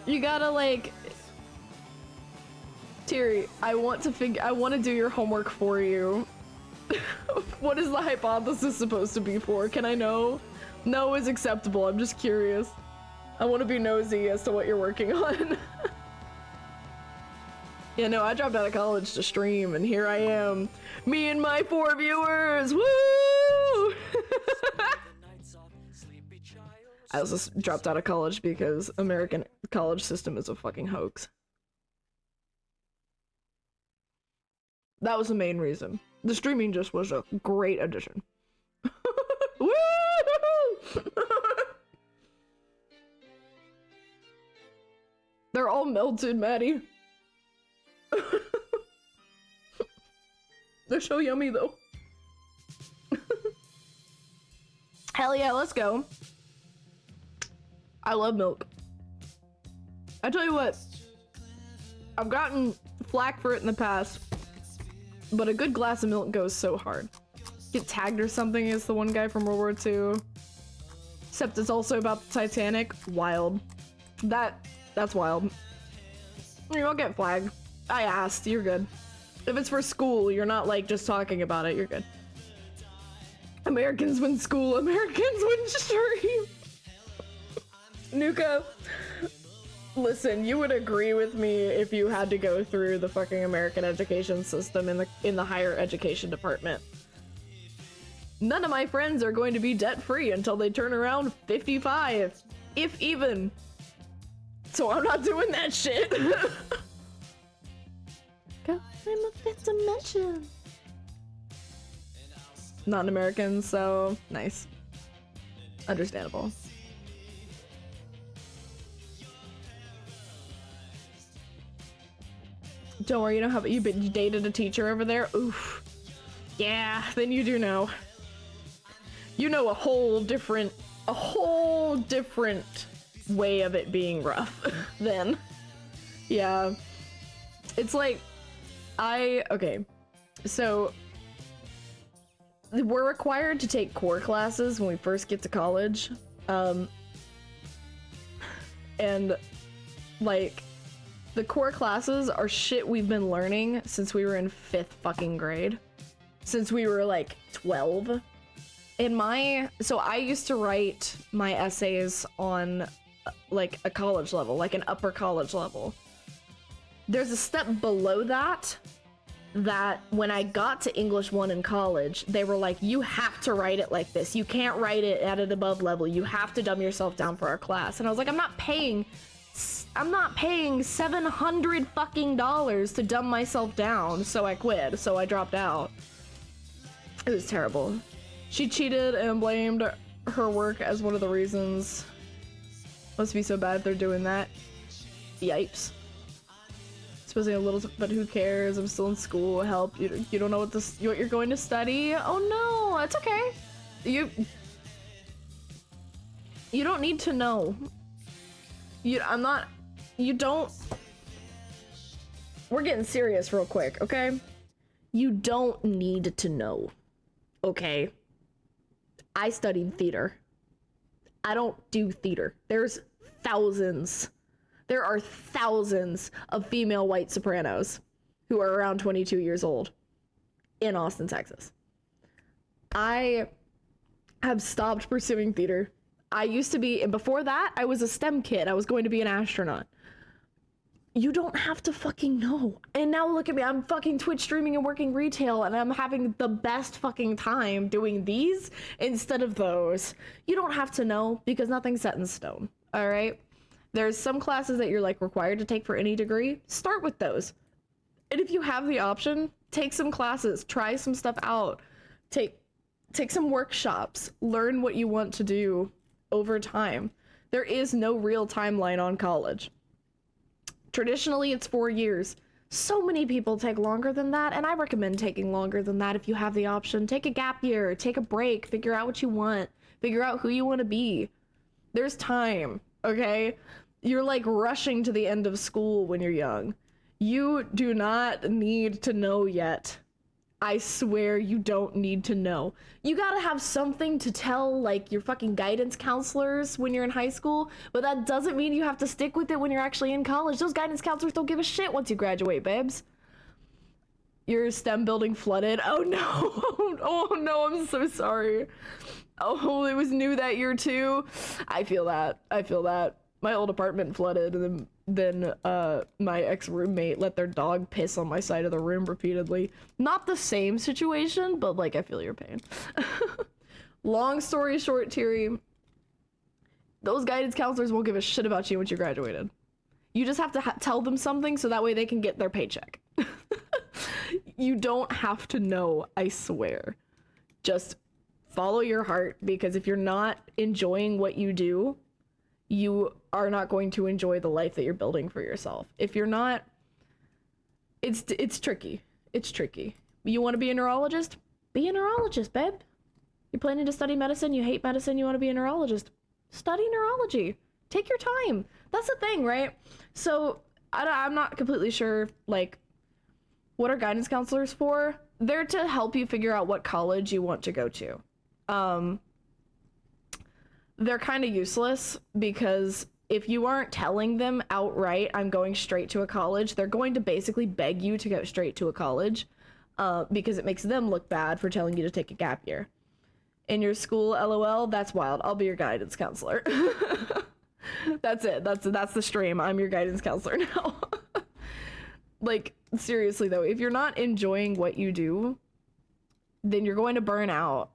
A: You gotta like... Tiri, I want to do your homework for you. What is the hypothesis supposed to be for? Can I know? No is acceptable. I'm just curious. I want to be nosy as to what you're working on. Yeah, no, I dropped out of college to stream, and here I am. Me and my 4 viewers! Woo! I also dropped out of college because American college system is a fucking hoax. That was the main reason. The streaming just was a great addition. Woo! They're all melted, Maddie. They're so yummy though. Hell yeah, let's go. I love milk. I tell you what, I've gotten flack for it in the past, but a good glass of milk goes so hard. Get tagged or something as the one guy from World War II. Except it's also about the Titanic. Wild. That's wild. You don't get flagged. I asked, you're good. If it's for school, you're not like just talking about it, you're good. Americans win school, Americans win stream. Nuka, listen, you would agree with me if you had to go through the fucking American education system in the higher education department. None of my friends are going to be debt-free until they turn around 55, if even. So I'm not doing that shit. I'm a fifth dimension. Not an American, so nice. Understandable. Don't worry, you know how you dated a teacher over there? Oof. Yeah, then you do know. You know a whole different way of it being rough then. Yeah. It's like, okay, so we're required to take core classes when we first get to college. And like, the core classes are shit we've been learning since we were in 5th fucking grade. Since we were like 12. So I used to write my essays on like a college level, like an upper college level. There's a step below that when I got to English 1 in college, they were like, you have to write it like this. You can't write it at an above level. You have to dumb yourself down for our class. And I was like, I'm not paying $700 fucking dollars to dumb myself down. So I quit. So I dropped out. It was terrible. She cheated and blamed her work as one of the reasons. Must be so bad if they're doing that. Yipes. Supposing a little, but who cares? I'm still in school. Help! You don't know what you're going to study. Oh no, it's okay. You don't need to know. You don't. We're getting serious real quick, okay? You don't need to know, okay? I studied theater. I don't do theater. There's thousands. There are thousands of female white sopranos who are around 22 years old in Austin, Texas. I have stopped pursuing theater. I used to be, and before that, I was a STEM kid. I was going to be an astronaut. You don't have to fucking know. And now look at me, I'm fucking Twitch streaming and working retail, and I'm having the best fucking time doing these instead of those. You don't have to know, because nothing's set in stone, all right? There's some classes that you're like required to take for any degree. Start with those. And if you have the option, take some classes, try some stuff out, take some workshops, learn what you want to do over time. There is no real timeline on college. Traditionally, it's 4 years. So many people take longer than that, and I recommend taking longer than that if you have the option. Take a gap year, take a break, figure out what you want, figure out who you want to be. There's time, okay? You're like rushing to the end of school when you're young. You do not need to know yet. I swear you don't need to know. You gotta have something to tell, like, your fucking guidance counselors when you're in high school, but that doesn't mean you have to stick with it when you're actually in college. Those guidance counselors don't give a shit once you graduate, babes. Your STEM building flooded. Oh no. Oh no, I'm so sorry. Oh, it was new that year too. I feel that. My old apartment flooded, and then my ex-roommate let their dog piss on my side of the room repeatedly. Not the same situation, but like, I feel your pain. Long story short, Thierry, those guidance counselors won't give a shit about you once you graduated. You just have to tell them something so that way they can get their paycheck. You don't have to know, I swear. Just follow your heart, because if you're not enjoying what you do, you are not going to enjoy the life that you're building for yourself. If you're not, it's tricky. It's tricky. You want to be a neurologist? Be a neurologist, babe. You're planning to study medicine, you hate medicine, you want to be a neurologist. Study neurology. Take your time. That's the thing, right? So I'm not completely sure, like, what are guidance counselors for? They're to help you figure out what college you want to go to. They're kind of useless, because if you aren't telling them outright, I'm going straight to a college, they're going to basically beg you to go straight to a college, because it makes them look bad for telling you to take a gap year. In your school, LOL, that's wild. I'll be your guidance counselor. That's it. That's the stream. I'm your guidance counselor now. Like, seriously though, if you're not enjoying what you do, then you're going to burn out.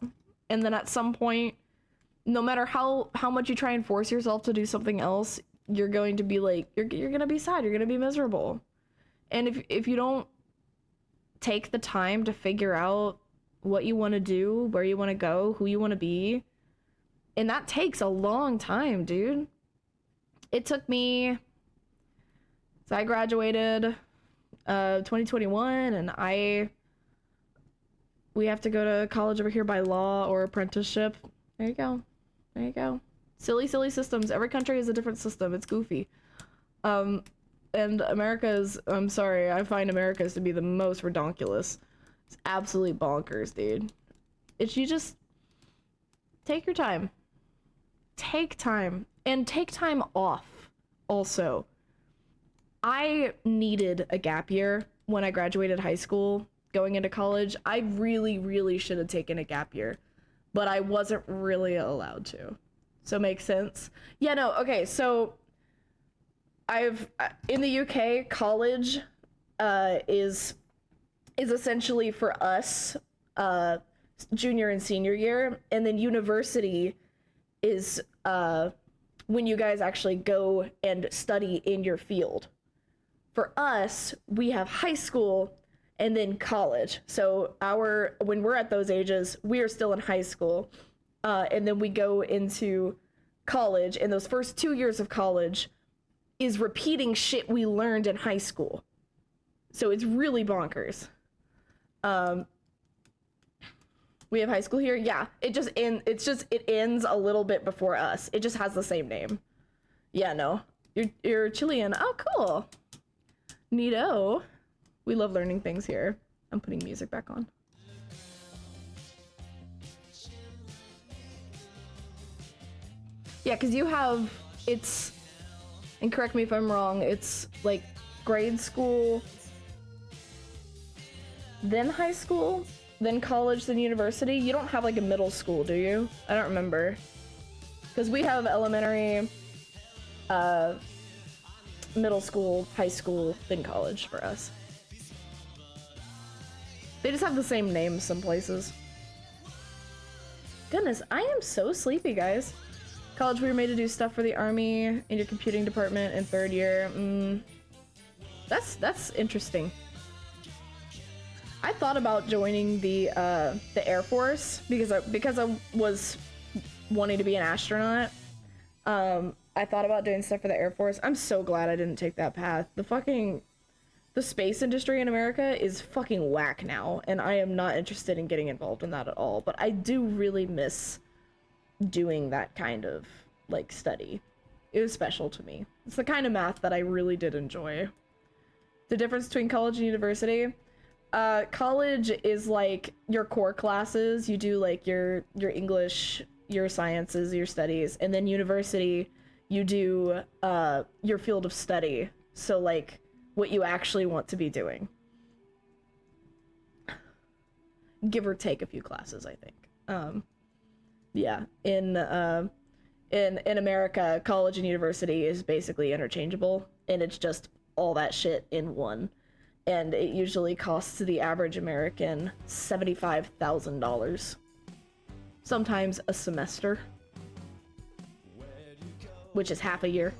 A: And then at some point, no matter how much you try and force yourself to do something else, you're going to be like, you're going to be sad, you're going to be miserable. And if you don't take the time to figure out what you want to do, where you want to go, who you want to be, and that takes a long time, dude. It took me, so I graduated 2021, and we have to go to college over here by law or apprenticeship. There you go. There you go. Silly systems. Every country has a different system. It's goofy. And America's, I'm sorry, I find America's to be the most redonkulous. It's absolutely bonkers, dude. You just take your time. Take time. And take time off, also. I needed a gap year when I graduated high school, going into college. I really should have taken a gap year, but I wasn't really allowed to. So makes sense? Yeah, no, okay, so in the UK, college is essentially for us junior and senior year, and then university is when you guys actually go and study in your field. For us, we have high school and then college. So when we're at those ages, we are still in high school, and then we go into college, and those first 2 years of college is repeating shit we learned in high school. So it's really bonkers. We have high school here. Yeah, it ends a little bit before us. It just has the same name. Yeah, no, you're Chilean. Oh, cool. Neato. We love learning things here. I'm putting music back on. Yeah, because you have, it's And correct me if I'm wrong, it's like grade school, then high school, then college, then university. You don't have like a middle school, do you? I don't remember. Because we have elementary, middle school, high school, then college for us. They just have the same names some places. Goodness, I am so sleepy, guys. College, we were made to do stuff for the army in your computing department in 3rd year. That's interesting. I thought about joining the Air Force because I was wanting to be an astronaut. I thought about doing stuff for the Air Force. I'm so glad I didn't take that path. The space industry in America is fucking whack now, and I am not interested in getting involved in that at all. But I do really miss doing that kind of like study. It was special to me. It's the kind of math that I really did enjoy. The difference between college and university. College is like your core classes. You do like your English, your sciences, your studies, and then university, you do your field of study. So like what you actually want to be doing. Give or take a few classes, I think. Yeah, in America, college and university is basically interchangeable, and it's just all that shit in one. And it usually costs the average American $75,000. Sometimes a semester. Which is half a year.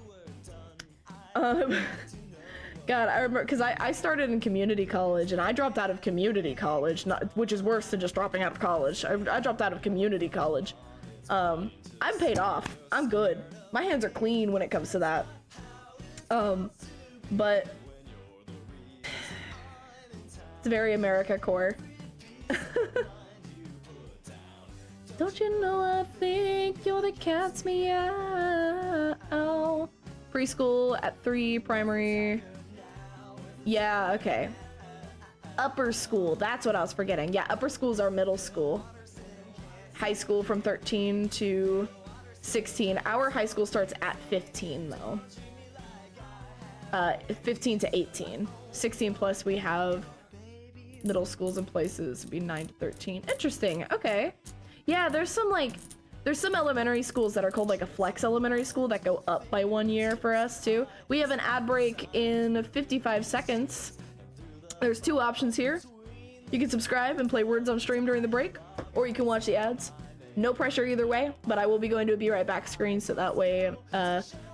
A: God, I remember, because I started in community college, and I dropped out of community college, which is worse than just dropping out of college. I dropped out of community college. I'm paid off. I'm good. My hands are clean when it comes to that. But it's very America core. Don't you know I think you're the cat's meow. Preschool at 3, primary. Yeah, okay. Upper school, that's what I was forgetting. Yeah, upper school is our middle school. High school from 13 to 16. Our high school starts at 15 though. 15 to 18. 16 plus we have middle schools and places, would be 9 to 13. Interesting, okay. Yeah, there's some elementary schools that are called like a flex elementary school that go up by 1 year for us too. We have an ad break in 55 seconds. There's 2 options here. You can subscribe and play words on stream during the break, or you can watch the ads. No pressure either way, but I will be going to a be right back screen so that way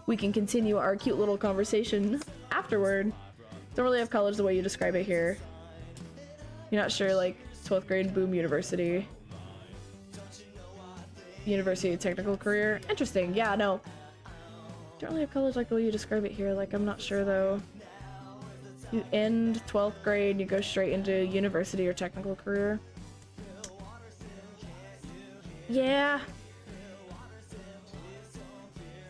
A: we can continue our cute little conversation afterward. Don't really have college the way you describe it here. You're not sure, like 12th grade, boom, university. University technical career. Interesting. Yeah, no. Don't really have college like the way you describe it here. Like, I'm not sure though. You end 12th grade, you go straight into university or technical career. Yeah.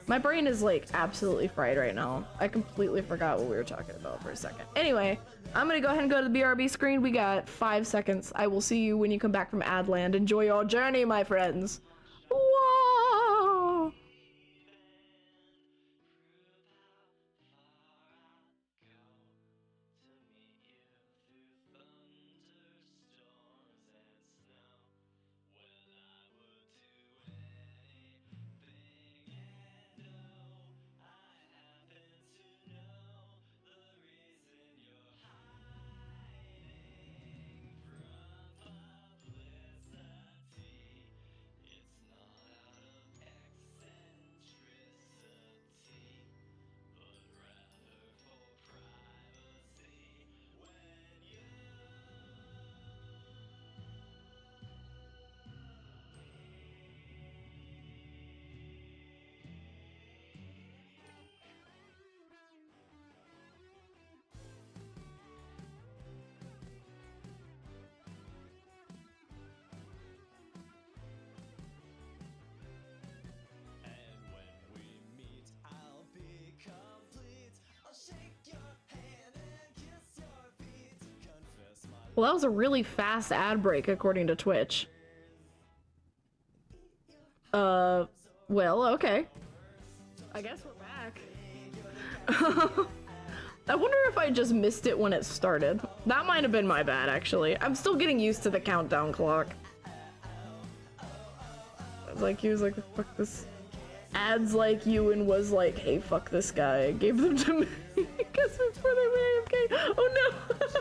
A: My brain is like absolutely fried right now. I completely forgot what we were talking about for a second. Anyway, I'm gonna go ahead and go to the BRB screen. We got 5 seconds. I will see you when you come back from Adland. Enjoy your journey, my friends. Whoa! Well, that was a really fast ad break according to Twitch. Well, okay. I guess we're back. I wonder if I just missed it when it started. That might have been my bad, actually. I'm still getting used to the countdown clock. Like, he was like, fuck this. Ads like you and was like, hey, fuck this guy. Gave them to me because it's for their AFK. Oh no!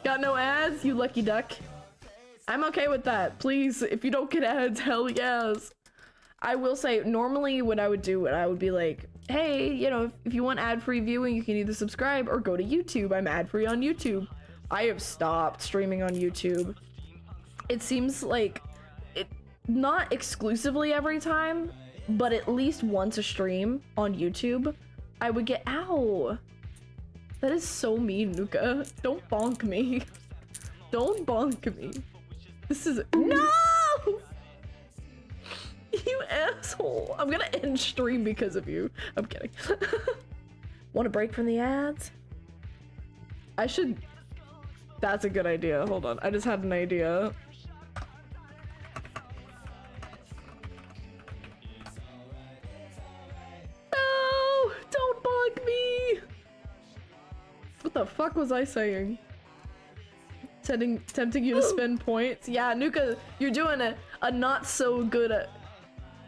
A: Got no ads, you lucky duck. I'm okay with that. Please, if you don't get ads, hell yes. I will say, normally when I would do it, I would be like, hey, you know, if you want ad-free viewing, you can either subscribe or go to YouTube. I'm ad-free on YouTube. I have stopped streaming on YouTube. It seems like, not exclusively every time, but at least once a stream on YouTube, I would get, ow. That is so mean, Nuka. Don't bonk me. Don't bonk me. This is, no! You asshole. I'm gonna end stream because of you. I'm kidding. Want a break from the ads? I should... That's a good idea. Hold on. I just had an idea. No! Don't bug me! What the fuck was I saying? Tempting you to spend points? Yeah, Nuka, you're doing a not so good at...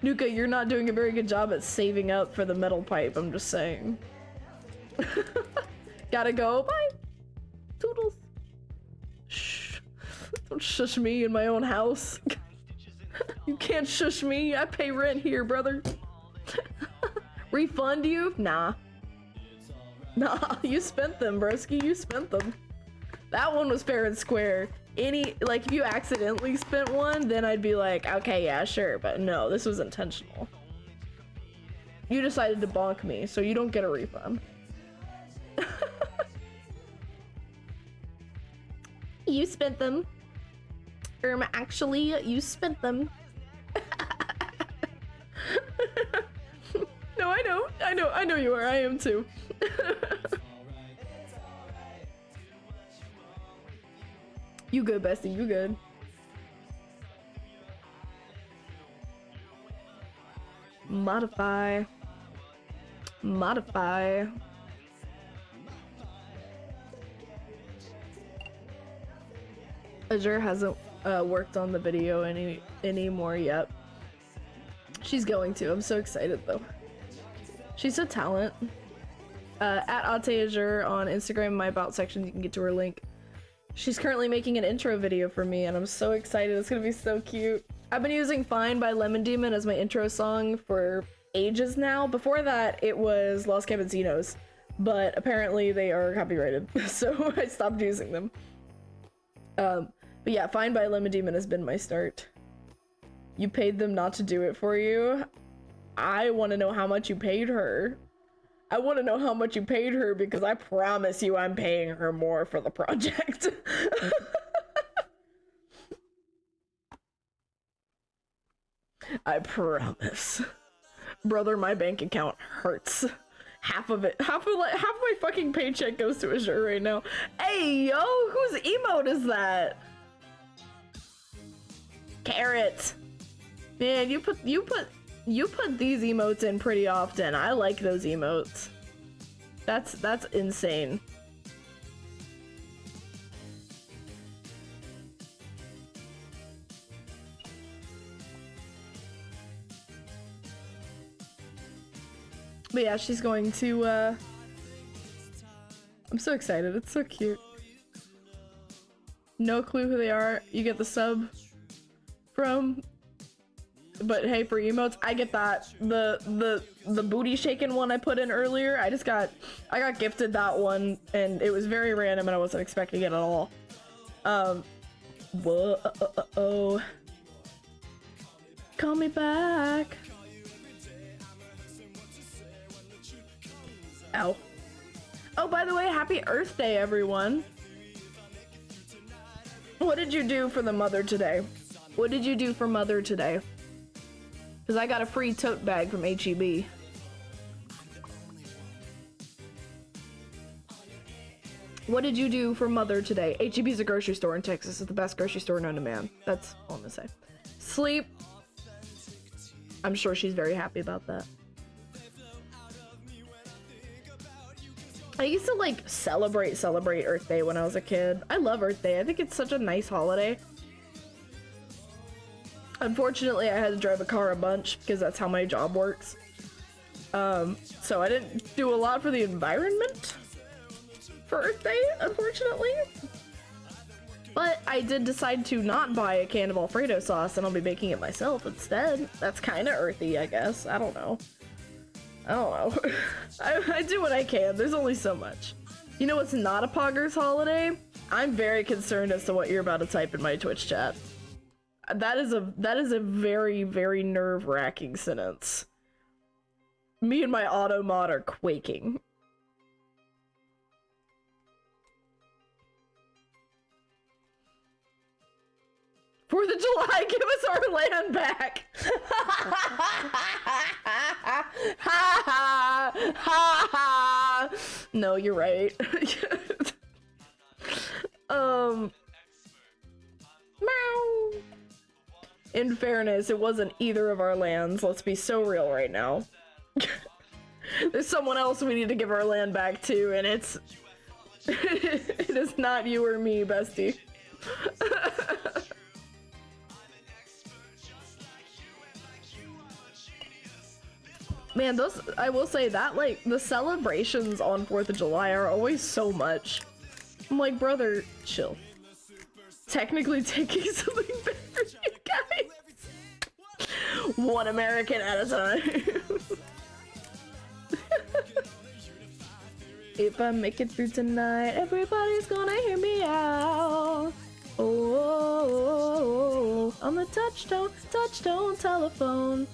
A: Nuka, you're not doing a very good job at saving up for the metal pipe, I'm just saying. Gotta go, bye! Toodles. Shh. Don't shush me in my own house. You can't shush me, I pay rent here, brother. Refund you? Nah. Nah, you spent them, broski, you spent them. That one was fair and square. Like, if you accidentally spent one, then I'd be like, okay, yeah, sure, but no, this was intentional. You decided to bonk me, so you don't get a refund. You spent them. Actually, you spent them. No, I know you are, I am too. You good, bestie, you good. Modify. Modify. Azure hasn't worked on the video anymore yet. She's going to. I'm so excited though. She's a talent. At Ate Azure on Instagram, my about section, you can get to her link. She's currently making an intro video for me and I'm so excited. It's gonna be so cute. I've been using Fine by Lemon Demon as my intro song for ages now. Before that, it was Los Campesinos, but apparently they are copyrighted, so I stopped using them. But yeah, Fine by Lemon Demon has been my start. You paid them not to do it for you? I want to know how much you paid her. I want to know how much you paid her because I promise you I'm paying her more for the project. I promise. Brother, my bank account hurts. Half of my fucking paycheck goes to Azure right now. Hey, yo, whose emote is that? Carrot. Man, you put these emotes in pretty often. I like those emotes. That's insane. But yeah, she's going to, I'm so excited. It's so cute. No clue who they are. You get the sub from, but hey, for emotes, I get that. The booty shaking one I put in earlier, I got gifted that one, and it was very random, and I wasn't expecting it at all. Whoa, call me back. Ow. Oh, by the way, happy Earth Day, everyone. What did you do for the mother today? What did you do for mother today? Because I got a free tote bag from HEB. What did you do for mother today? HEB is a grocery store in Texas. It's the best grocery store known to man. That's all I'm gonna say. Sleep. I'm sure she's very happy about that. I used to like celebrate Earth Day when I was a kid. I love Earth Day. I think it's such a nice holiday. Unfortunately, I had to drive a car a bunch because that's how my job works. So I didn't do a lot for the environment for Earth Day, unfortunately. But I did decide to not buy a can of Alfredo sauce, and I'll be making it myself instead. That's kind of earthy, I guess. I don't know. I do what I can. There's only so much. You know what's not a Poggers holiday? I'm very concerned as to what you're about to type in my Twitch chat. That is a very, very nerve-wracking sentence. Me and my auto mod are quaking. Fourth of July, give us our land back. No, you're right. Meow. In fairness, it wasn't either of our lands. Let's be so real right now. There's someone else we need to give our land back to, and it is not you or me, bestie. Man, those, I will say that, like, the celebrations on 4th of July are always so much. I'm like, brother, chill. Technically taking something back for you guys. One American at a time. If I make it through tonight, everybody's gonna hear me out. Oh, on the touchstone telephone.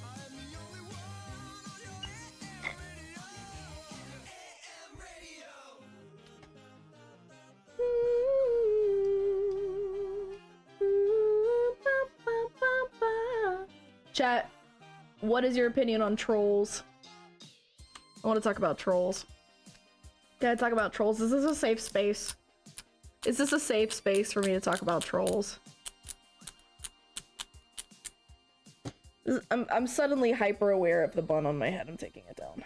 A: Chat, what is your opinion on trolls? I want to talk about trolls. Can I talk about trolls? Is this a safe space? Is this a safe space for me to talk about trolls? I'm suddenly hyper aware of the bun on my head. I'm taking it down.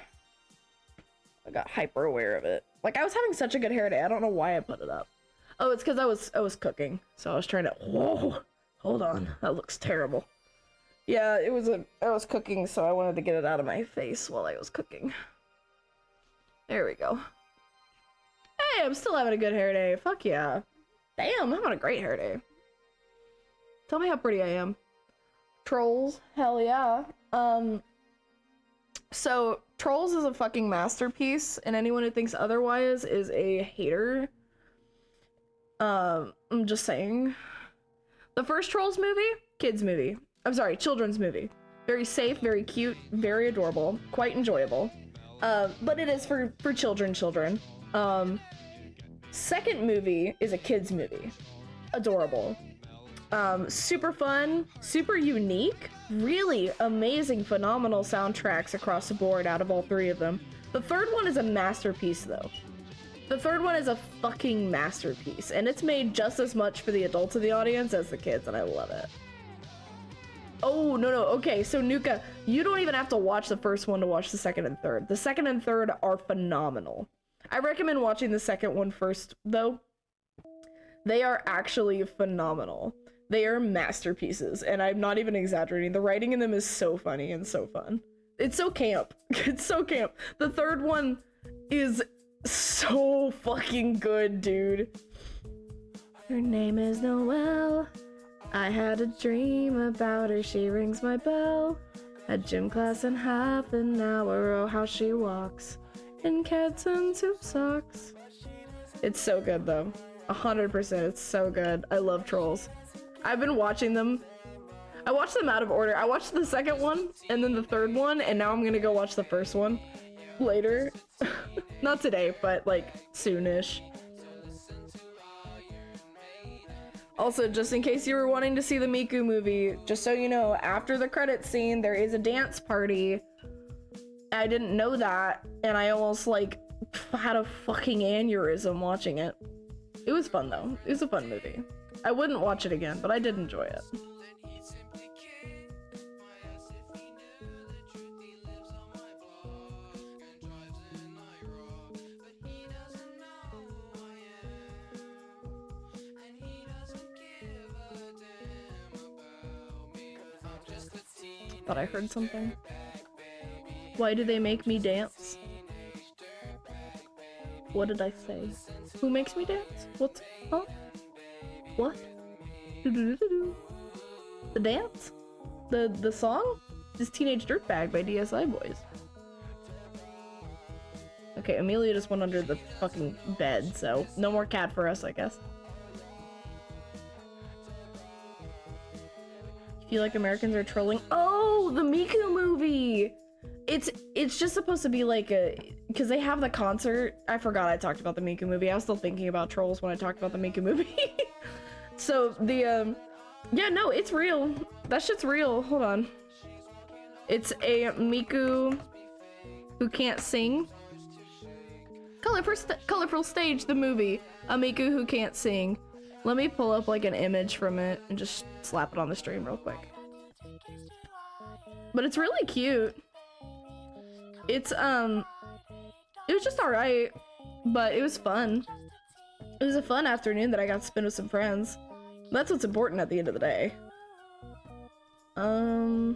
A: I got hyper aware of it. Like, I was having such a good hair day. I don't know why I put it up. Oh, it's because I was cooking, so I was trying to. Whoa, hold on. That looks terrible. Yeah, I was cooking, so I wanted to get it out of my face while I was cooking. There we go. Hey, I'm still having a good hair day. Fuck yeah. Damn, I'm having a great hair day. Tell me how pretty I am. Trolls, hell yeah. So Trolls is a fucking masterpiece, and anyone who thinks otherwise is a hater. I'm just saying. The first Trolls movie, kids movie. I'm sorry, children's movie. Very safe, very cute, very adorable, quite enjoyable. But it is for children. Second movie is a kids movie. Adorable. Super fun, super unique, really amazing, phenomenal soundtracks across the board out of all three of them. The third one is a masterpiece though. The third one is a fucking masterpiece, and it's made just as much for the adults of the audience as the kids, and I love it. Oh, no, okay, so Nuka, you don't even have to watch the first one to watch the second and third. The second and third are phenomenal. I recommend watching the second one first, though. They are actually phenomenal. They are masterpieces, and I'm not even exaggerating. The writing in them is so funny and so fun. It's so camp. It's so camp. The third one is so fucking good, dude. Her name is Noelle. I had a dream about her, she rings my bell. At gym class in half an hour, oh how she walks. In cats and tube socks. It's so good though. 100%, it's so good. I love Trolls. I've been watching them. I watched them out of order. I watched the second one, and then the third one, and now I'm gonna go watch the first one later. Not today, but like soonish. Also, just in case you were wanting to see the Miku movie, just so you know, after the credits scene, there is a dance party. I didn't know that, and I almost, like, had a fucking aneurysm watching it. It was fun, though. It was a fun movie. I wouldn't watch it again, but I did enjoy it. Thought I heard something. Why do they make me dance? What did I say? Who makes me dance? What? Huh? What? The dance? The song? This Teenage Dirtbag by DSI Boys. Okay, Amelia just went under the fucking bed, so no more cat for us, I guess. I feel like Americans are trolling. Oh, the Miku movie! It's just supposed to be like a... Because they have the concert. I forgot I talked about the Miku movie. I was still thinking about trolls when I talked about the Miku movie. So, the, yeah, no, it's real. That shit's real. Hold on. It's a Miku who can't sing. Colorful Stage, the movie. A Miku who can't sing. Let me pull up like an image from it and just slap it on the stream real quick. But it's really cute. It's, it was just alright, but it was fun. It was a fun afternoon that I got to spend with some friends. That's what's important at the end of the day. Oh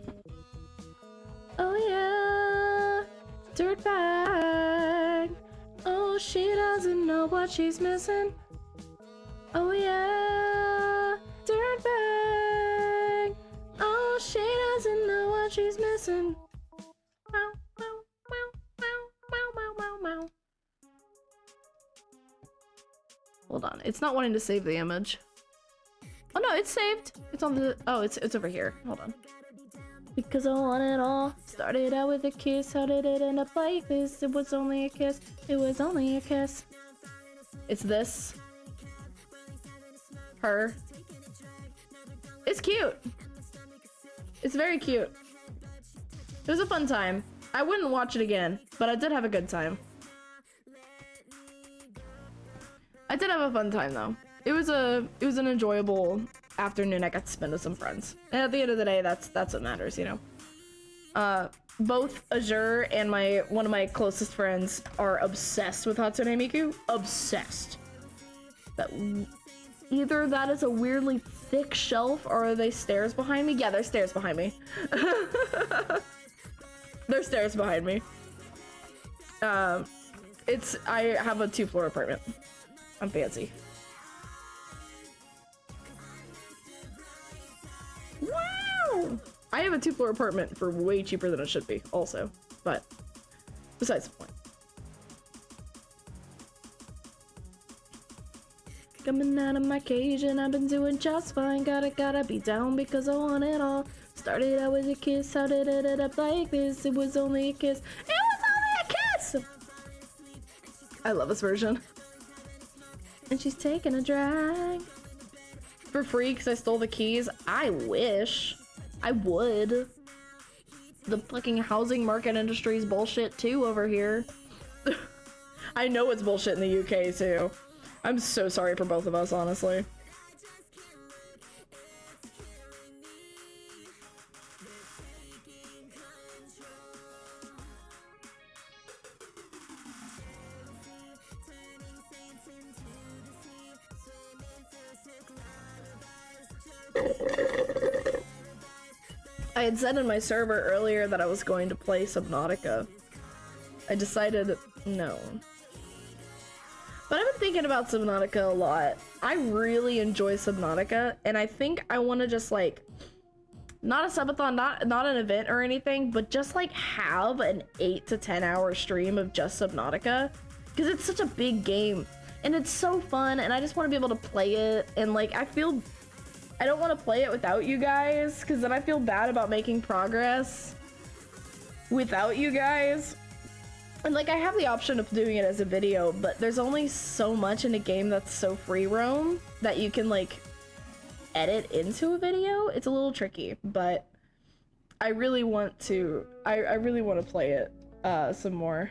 A: yeah, dirtbag. Oh, she doesn't know what she's missing. Oh yeah, dirtbag. Oh, she doesn't know what she's missing. Meow, meow, meow, meow, meow, meow, meow. Hold on, it's not wanting to save the image. Oh no, it's saved. It's on the, oh, it's over here. Hold on. Because I want it all. Started out with a kiss. How did it end up like this? It was only a kiss. It was only a kiss. It's this. Her. It's cute. It's very cute. It was a fun time. I wouldn't watch it again, but I did have a good time. I did have a fun time though. It was an enjoyable afternoon I got to spend with some friends. And at the end of the day, that's what matters, you know. Both Azure and one of my closest friends are obsessed with Hatsune Miku. Obsessed. That either that is a weirdly thick shelf or are they stairs behind me? Yeah, there's stairs behind me. There's stairs behind me. I have a 2-floor apartment. I'm fancy. Wow! I have a 2-floor apartment for way cheaper than it should be, also. But, besides the point. Coming out of my cage and I've been doing just fine. Gotta be down because I want it all. Started out with a kiss, how did it end up like this? It was only a kiss. It was only a kiss! I love this version. And she's taking a drag. For free because I stole the keys? I wish. I would. The fucking housing market industry is bullshit too over here. I know it's bullshit in the UK too. I'm so sorry for both of us, honestly. I had said in my server earlier that I was going to play Subnautica. I decided no. But I've been thinking about Subnautica a lot. I really enjoy Subnautica, and I think I want to just like, not a subathon, not an event or anything, but just like have an 8 to 10 hour stream of just Subnautica, because it's such a big game and it's so fun, and I just want to be able to play it. And like, I don't want to play it without you guys, because then I feel bad about making progress without you guys. And like, I have the option of doing it as a video, but there's only so much in a game that's so free roam that you can like edit into a video. It's a little tricky, but I really want to, I really want to play it some more.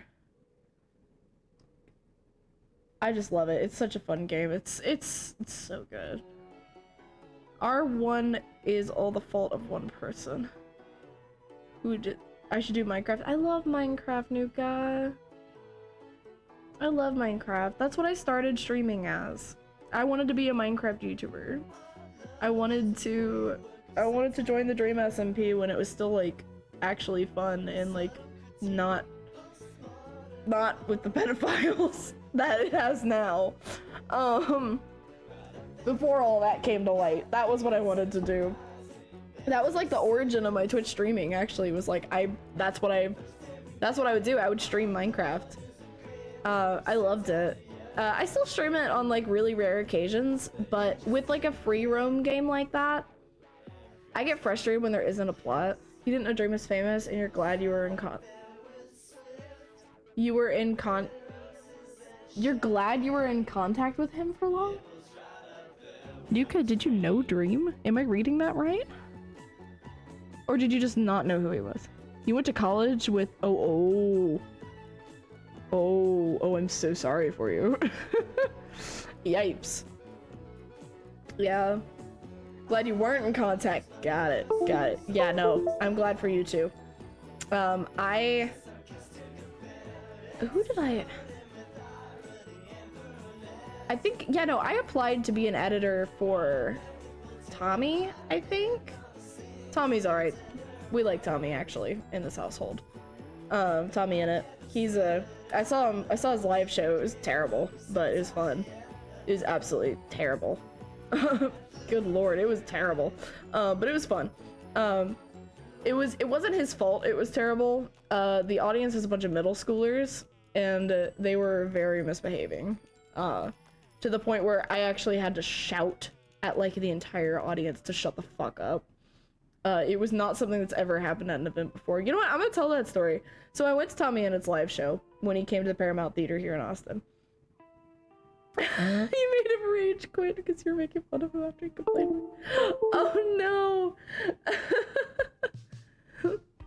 A: I just love it. It's such a fun game. It's so good. R1 is all the fault of one person. Who did? I should do Minecraft. I love Minecraft, Nuka. I love Minecraft. That's what I started streaming as. I wanted to be a Minecraft YouTuber. I wanted to join the Dream SMP when it was still like actually fun and like not with the pedophiles that it has now. Before all that came to light, that was what I wanted to do. That was like the origin of my Twitch streaming, actually, was like that's what I would do. I would stream Minecraft. I loved it. I still stream it on like really rare occasions, but with like a free roam game like that, I get frustrated when there isn't a plot. You didn't know Dream is famous and you're glad you were in you're glad you were in contact with him for long? Yuka, did you know Dream? Am I reading that right? Or did you just not know who he was? You went to college with oh, I'm so sorry for you. Yipes. Yeah. Glad you weren't in contact. Got it. Yeah, no, I'm glad for you too. Who did I think, yeah, no, I applied to be an editor for Tommy, I think. Tommy's alright. We like Tommy, actually, in this household. Tommy in it. I saw his live show. It was terrible, but it was fun. It was absolutely terrible. Good lord, it was terrible. But it was fun. It wasn't his fault it was terrible. The audience is a bunch of middle schoolers, and they were very misbehaving. To the point where I actually had to shout at like the entire audience to shut the fuck up. It was not something that's ever happened at an event before. You know what? I'm gonna tell that story. So I went to Tommy Innett's live show when he came to the Paramount Theater here in Austin. You made him rage quit because you're making fun of him after he complained. Oh no.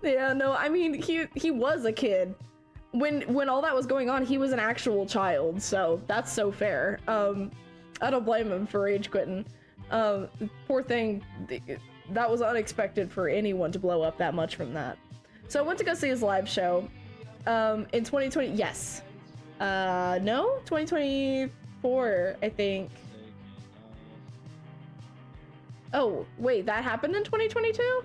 A: Yeah, no, I mean, he was a kid. When all that was going on, he was an actual child, so that's so fair. I don't blame him for rage quitting. Poor thing, that was unexpected for anyone to blow up that much from that. So I went to go see his live show, in 2020, yes. No, 2024, I think. Oh, wait, that happened in 2022?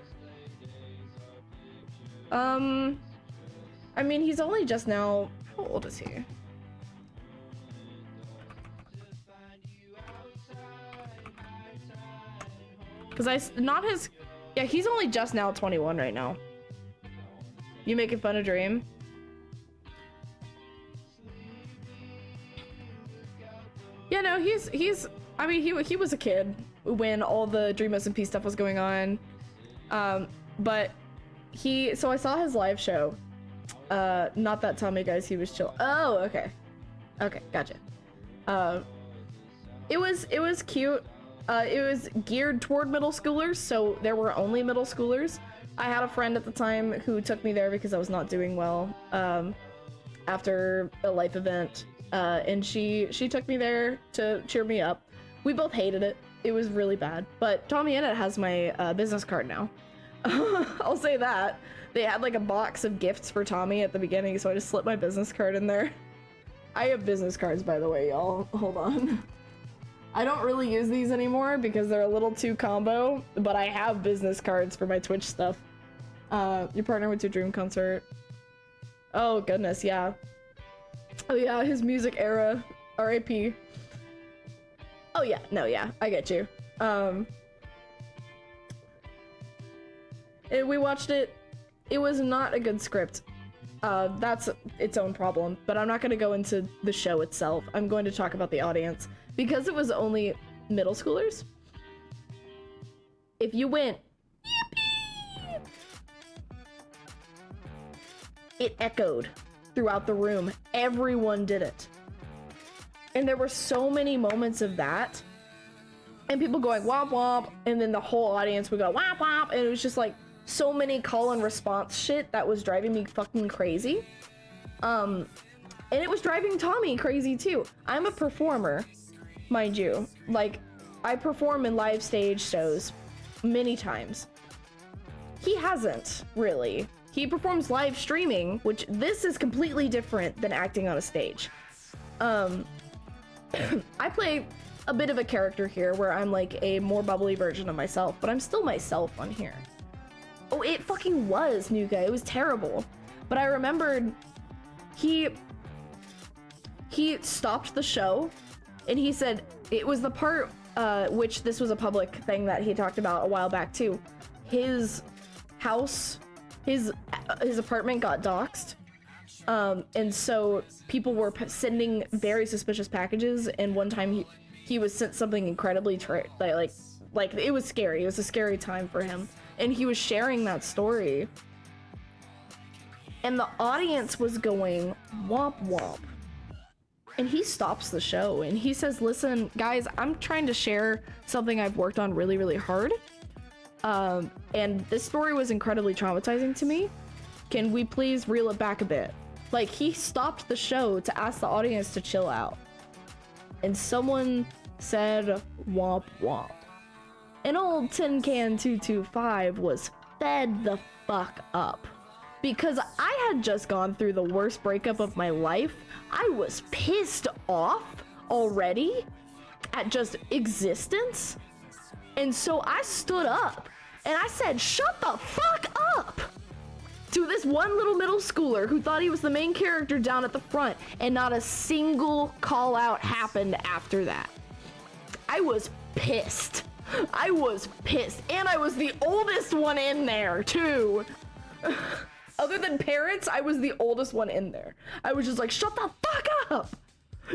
A: I mean, he's only just now, how old is he? Because yeah, he's only just now 21 right now. You making fun of Dream? Yeah, no, I mean, he was a kid when all the Dream SMP stuff was going on. But so I saw his live show. Not that Tommy, guys, he was chill. Oh, okay. Okay, gotcha. It was cute. It was geared toward middle schoolers, so there were only middle schoolers. I had a friend at the time who took me there because I was not doing well, after a life event, and she took me there to cheer me up. We both hated it. It was really bad, but Tommy Innit has my business card now. I'll say that. They had like a box of gifts for Tommy at the beginning, so I just slipped my business card in there. I have business cards, by the way, y'all. Hold on. I don't really use these anymore because they're a little too combo, but I have business cards for my Twitch stuff. Your partner went to a Dream concert. Oh goodness, yeah. Oh yeah, his music era. R.I.P. Oh yeah, no, yeah, I get you. We watched it. It was not a good script. That's its own problem, but I'm not going to go into the show itself. I'm going to talk about the audience. Because it was only middle schoolers, if you went, yippee, it echoed throughout the room. Everyone did it. And there were so many moments of that. And people going womp womp, and then the whole audience would go womp womp, and it was just like so many call and response shit that was driving me fucking crazy. And it was driving Tommy crazy too. I'm a performer, mind you. Like, I perform in live stage shows many times. He hasn't, really. He performs live streaming, which this is completely different than acting on a stage. I play a bit of a character here where I'm like a more bubbly version of myself, but I'm still myself on here. Oh, it fucking was, Nuka. It was terrible. But I remembered he stopped the show and he said it was the part which this was a public thing that he talked about a while back too. His house, his apartment got doxxed. And so people were sending very suspicious packages, and one time he was sent something incredibly like it was scary. It was a scary time for him, and he was sharing that story, and the audience was going womp womp, and he stops the show and he says, listen guys, I'm trying to share something I've worked on really, really hard, and this story was incredibly traumatizing to me. Can we please reel it back a bit? Like, he stopped the show to ask the audience to chill out. And someone said, womp womp. And old Tin Can 225 was fed the fuck up. Because I had just gone through the worst breakup of my life. I was pissed off already at just existence. And so I stood up and I said, shut the fuck up! To this one little middle schooler who thought he was the main character down at the front, and not a single call out happened after that. I was pissed. I was pissed. And I was the oldest one in there too. Other than parents, I was the oldest one in there. I was just like, shut the fuck up.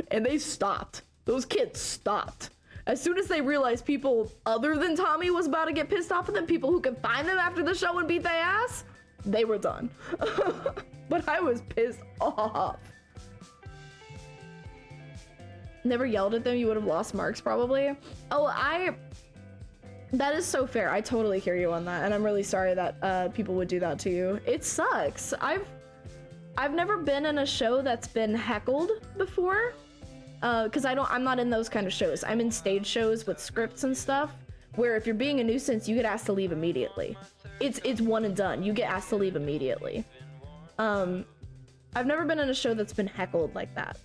A: And they stopped. Those kids stopped. As soon as they realized people other than Tommy was about to get pissed off at them, people who could find them after the show and beat their ass, they were done. But I was pissed off. Never yelled at them, you would have lost marks probably. Oh, that is so fair. I totally hear you on that, and I'm really sorry that people would do that to you. It sucks. I've never been in a show that's been heckled before, because I'm not in those kind of shows. I'm in stage shows with scripts and stuff, where if you're being a nuisance, you get asked to leave immediately. It's one and done. You get asked to leave immediately. I've never been in a show that's been heckled like that.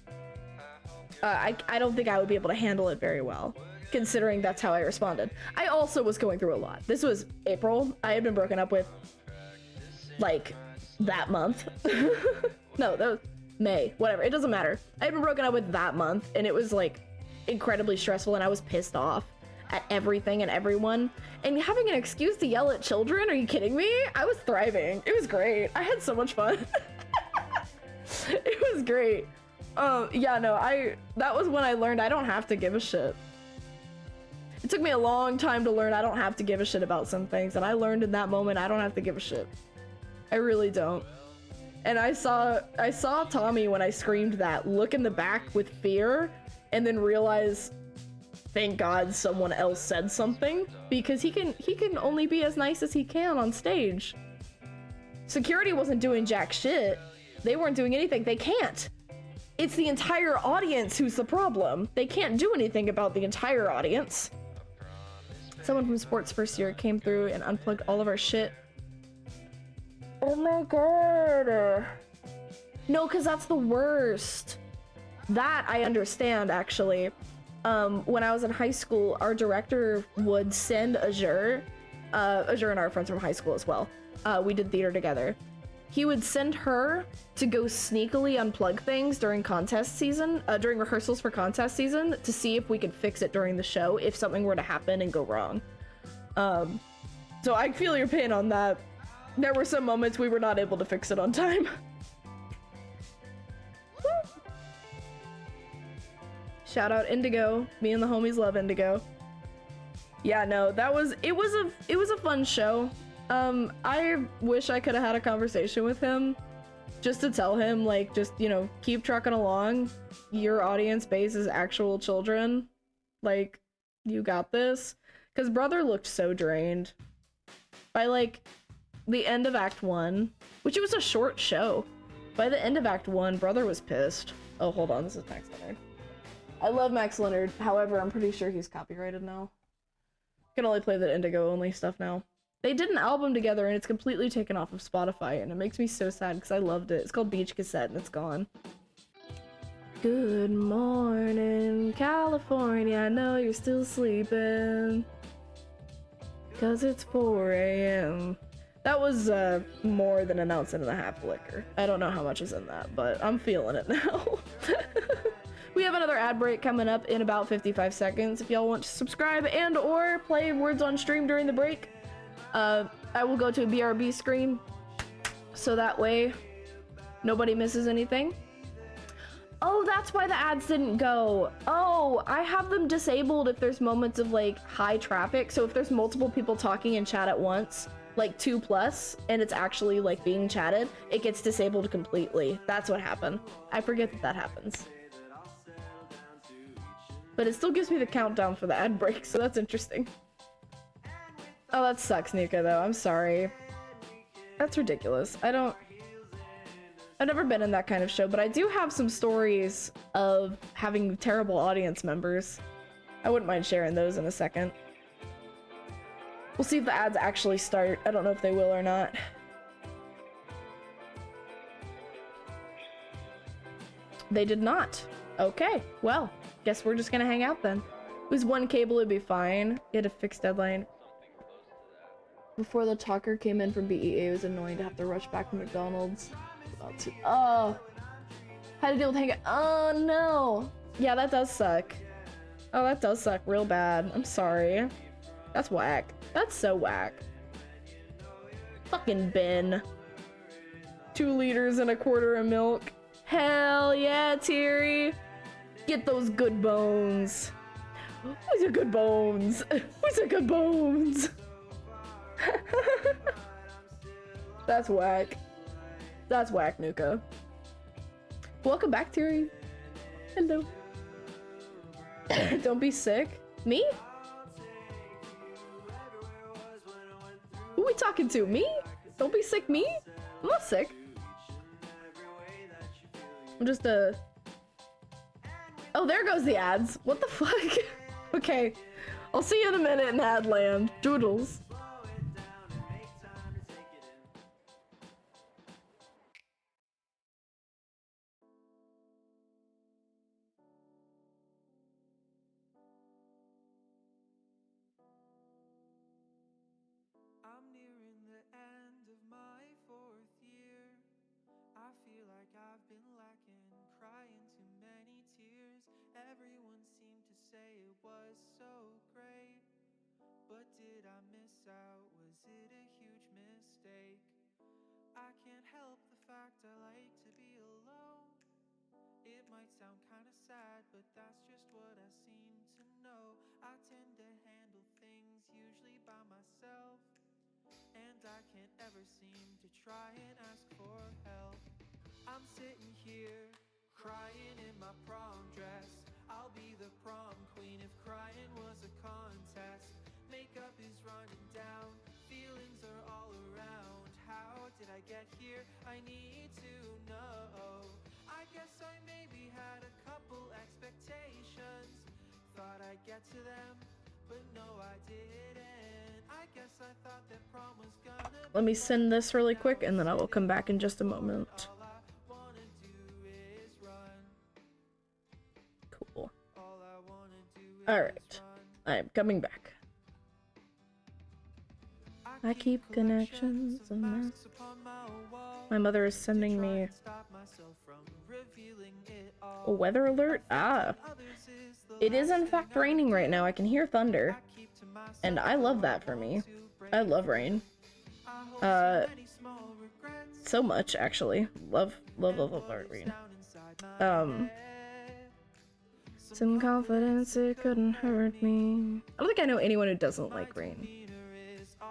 A: I don't think I would be able to handle it very well, considering that's how I responded. I also was going through a lot. This was April. I had been broken up with, like, that month. No, that was May. Whatever. It doesn't matter. I had been broken up with that month, and it was, like, incredibly stressful, and I was pissed off at everything and everyone, and having an excuse to yell at children. Are you kidding me? I was thriving. It was great. I had so much fun. It was great. Yeah, no, that was when I learned I don't have to give a shit. It took me a long time to learn I don't have to give a shit about some things, and I learned in that moment I don't have to give a shit. I really don't. And I saw Tommy when I screamed that look in the back with fear, and then realize, thank God someone else said something, because he can only be as nice as he can on stage. Security wasn't doing jack shit. They weren't doing anything. They can't. It's the entire audience who's the problem. They can't do anything about the entire audience. Someone from sports first year came through and unplugged all of our shit. Oh my god. No, because that's the worst. That I understand, actually. When I was in high school, our director would send Azure and our friends from high school as well. We did theater together. He would send her to go sneakily unplug things during contest season, during rehearsals for contest season, to see if we could fix it during the show if something were to happen and go wrong. So I feel your pain on that. There were some moments we were not able to fix it on time. Shout out Indigo. Me and the homies love Indigo. Yeah, no, it was a fun show. I wish I could have had a conversation with him just to tell him, like, just, you know, keep trucking along. Your audience base is actual children. Like, you got this. Because brother looked so drained. By, like, the end of Act 1, which it was a short show. By the end of Act 1, brother was pissed. Oh, hold on, this is Max Leonard. I love Max Leonard, however, I'm pretty sure he's copyrighted now. Can only play the Indigo only stuff now. They did an album together and it's completely taken off of Spotify, and it makes me so sad because I loved it. It's called Beach Cassette and it's gone. Good morning, California. I know you're still sleeping, 'cause it's 4 a.m. That was more than an ounce and a half of liquor. I don't know how much is in that, but I'm feeling it now. We have another ad break coming up in about 55 seconds. If y'all want to subscribe and or play words on stream during the break, I will go to a BRB screen so that way nobody misses anything. Oh, that's why the ads didn't go. Oh, I have them disabled if there's moments of like high traffic. So if there's multiple people talking in chat at once, like 2+, and it's actually like being chatted, it gets disabled completely. That's what happened. I forget that that happens. But it still gives me the countdown for the ad break, so that's interesting. Oh, that sucks, Nika, though. I'm sorry. That's ridiculous. I've never been in that kind of show, but I do have some stories of having terrible audience members. I wouldn't mind sharing those in a second. We'll see if the ads actually start. I don't know if they will or not. They did not. Okay, well, guess we're just gonna hang out then. It was one cable, it'd be fine. You had a fixed deadline. Before the talker came in from BEA, it was annoying to have to rush back to McDonald's. Oh, had to deal with hang. Oh no. Yeah, that does suck. Oh, that does suck real bad. I'm sorry. That's whack. That's so whack. Fucking Ben. 2 liters and a quarter of milk. Hell yeah, Terry. Get those good bones. Where's your good bones? Where's your good bones? That's whack. That's whack, Nuka. Welcome back, Terry. Hello. Don't be sick. Me? Who we talking to? Me? Don't be sick, me? I'm not sick. I'm just Oh, there goes the ads. What the fuck? Okay. I'll see you in a minute in ad land. Doodles.
C: I'm nearing the end of my 4th year. I feel like I've been lacking, crying too many tears. Everyone seemed to say it was so great, but did I miss out? Was it a huge mistake? I can't help the fact I like to be alone. It might sound kinda sad, but that's just what I seem to know. I tend to handle things usually by myself, and I can't ever seem to try and ask for help. I'm sitting here, crying in my prom dress. I'll be the prom queen if crying was a contest. Makeup is running down, feelings are all around. How did I get here? I need to know. I guess I maybe had a couple expectations. Thought I'd get to them, but no I didn't. I guess I thought that prom was gonna.
A: Let me send this really quick and then I will come back in just a moment. Cool. Alright. I'm coming back. I keep connections and my mother is sending me a weather alert. Ah. It is in fact raining right now. I can hear thunder. And I love that for me. I love rain. So much actually. Love rain. Some confidence, it couldn't hurt me. I don't think I know anyone who doesn't like rain.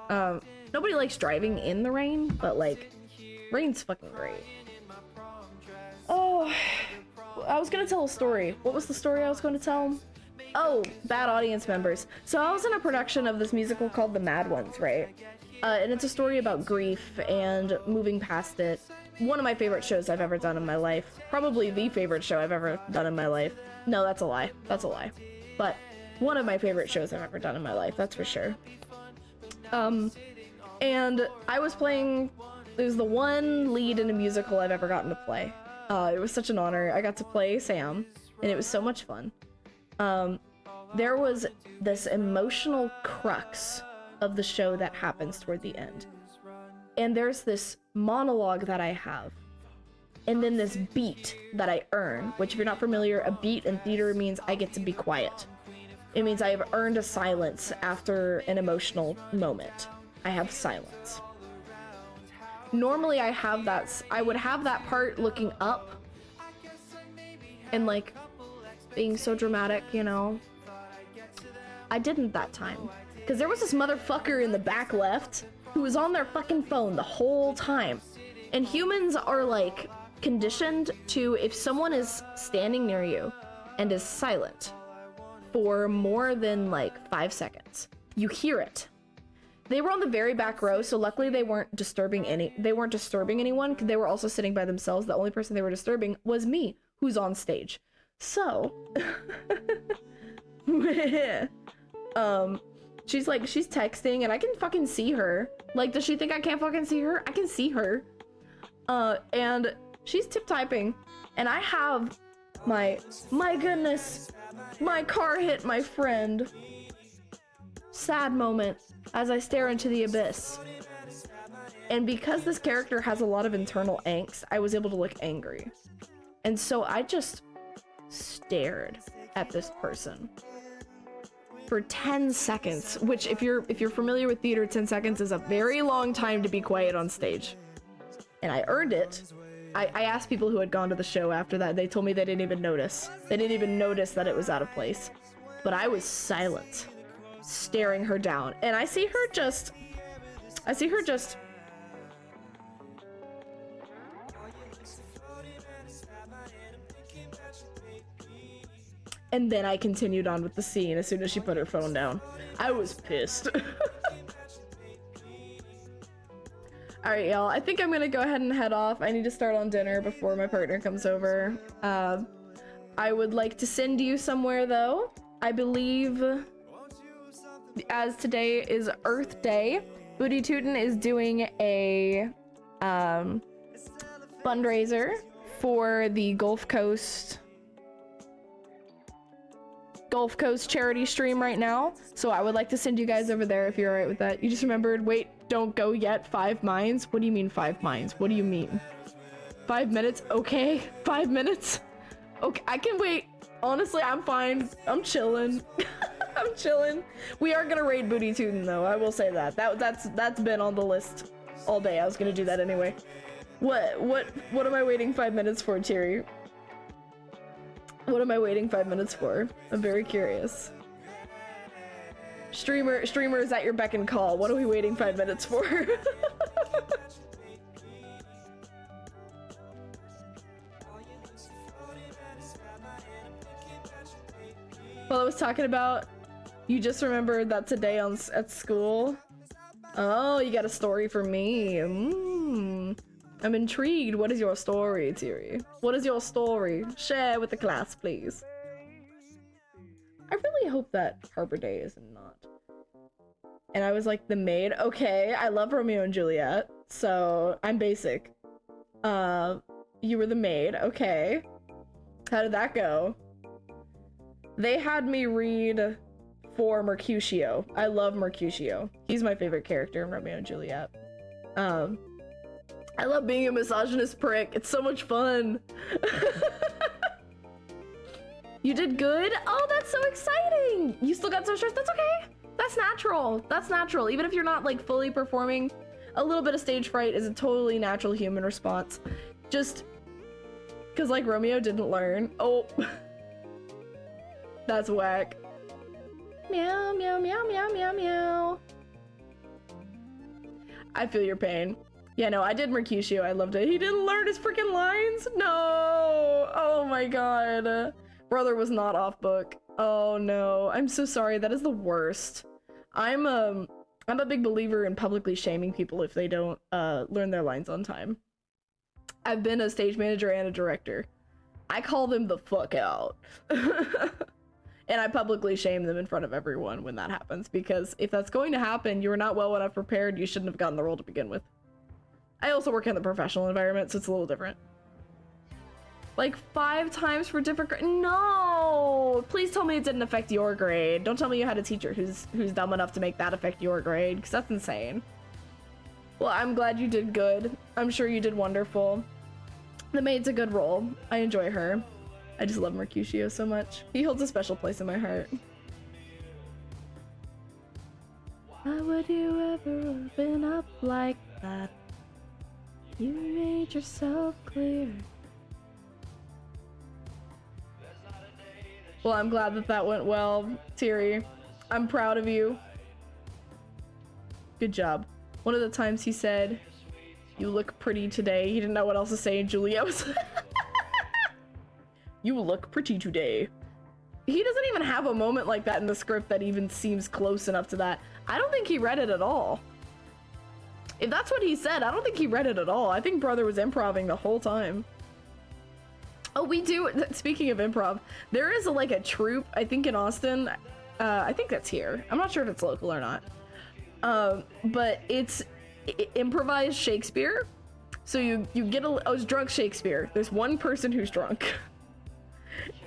A: Nobody likes driving in the rain, but like, rain's fucking great. Oh, I was gonna tell a story. What was the story I was going to tell? Oh, bad audience members. So I was in a production of this musical called The Mad Ones, right? And it's a story about grief and moving past it. One of my favorite shows I've ever done in my life. Probably the favorite show I've ever done in my life. No, that's a lie. That's a lie. But one of my favorite shows I've ever done in my life, that's for sure. And I was playing, it was the one lead in a musical I've ever gotten to play. It was such an honor. I got to play Sam, and it was so much fun. There was this emotional crux of the show that happens toward the end. and there's this monologue that I have, and then this beat that I earn, which if you're not familiar, a beat in theater means I get to be quiet. It means I have earned a silence after an emotional moment. I have silence. Normally I would have that part looking up and like being so dramatic, you know. I didn't that time because there was this motherfucker in the back left who was on their fucking phone the whole time. And humans are like conditioned to, if someone is standing near you and is silent for more than like 5 seconds, you hear it. They were on the very back row, so luckily they weren't disturbing anyone, because they were also sitting by themselves. The only person they were disturbing was me, who's on stage. So she's texting and I can fucking see her. Like, does she think I can't fucking see her? I can see her. And she's tip typing, and I have my goodness, my car hit my friend sad moment as I stare into the abyss. And because this character has a lot of internal angst, I was able to look angry. And so I just stared at this person for 10 seconds, which if you're familiar with theater, 10 seconds is a very long time to be quiet on stage. And I earned it. I asked people who had gone to the show after that, they told me they didn't even notice. They didn't even notice that it was out of place. But I was silent, staring her down. And I see her just and then I continued on with the scene as soon as she put her phone down. I was pissed. Alright, y'all, I think I'm gonna go ahead and head off. I need to start on dinner before my partner comes over. I would like to send you somewhere, though. I believe, as today is Earth Day, Booty Tootin' is doing a fundraiser for the Gulf Coast charity stream right now. So I would like to send you guys over there if you're alright with that. You just remembered, wait, don't go yet, 5 mines? What do you mean 5 mines? What do you mean? 5 minutes? Okay, 5 minutes? Okay, I can wait. Honestly, I'm fine. I'm chilling. I'm chilling. We are gonna raid Booty Tootin' though, I will say that. That's been on the list all day. I was gonna do that anyway. What am I waiting 5 minutes for, Thierry? What am I waiting 5 minutes for? I'm very curious. Streamer is at your beck and call. What are we waiting 5 minutes for? Well, I was talking about, you just remembered that today at school. Oh, you got a story for me. I'm intrigued. What is your story, Thierry? What is your story? Share with the class, please. I really hope that Harbor Day is not. And I was like, the maid? Okay, I love Romeo and Juliet, so I'm basic. You were the maid, okay. How did that go? They had me read for Mercutio. I love Mercutio. He's my favorite character in Romeo and Juliet. I love being a misogynist prick. It's so much fun. You did good? Oh, that's so exciting. You still got so stressed? That's okay. That's natural. That's natural. Even if you're not like fully performing, a little bit of stage fright is a totally natural human response. Just because like Romeo didn't learn. Oh, that's whack. Meow, meow, meow, meow, meow, meow. I feel your pain. Yeah, no, I did Mercutio. I loved it. He didn't learn his freaking lines? No! Oh my god. Brother was not off book. Oh no. I'm so sorry. That is the worst. I'm a big believer in publicly shaming people if they don't learn their lines on time. I've been a stage manager and a director. I call them the fuck out. And I publicly shame them in front of everyone when that happens, because if that's going to happen, you were not well enough prepared, you shouldn't have gotten the role to begin with. I also work in the professional environment, so it's a little different. Like 5 times for different grade. No! Please tell me it didn't affect your grade. Don't tell me you had a teacher who's dumb enough to make that affect your grade, because that's insane. Well, I'm glad you did good. I'm sure you did wonderful. The maid's a good role. I enjoy her. I just love Mercutio so much. He holds a special place in my heart. Why would you ever open up like that? You made yourself clear. Well, I'm glad that that went well, Tiri. I'm proud of you. Good job. One of the times he said, "You look pretty today." He didn't know what else to say, and Juliet was "You look pretty today." He doesn't even have a moment like that in the script that even seems close enough to that. I don't think he read it at all. If that's what he said, I don't think he read it at all. I think brother was improvising the whole time. Oh, we do. Speaking of improv, there is like a troupe, I think in Austin. I think that's here. I'm not sure if it's local or not. But it's improvised Shakespeare. So you get it's drunk Shakespeare. There's one person who's drunk.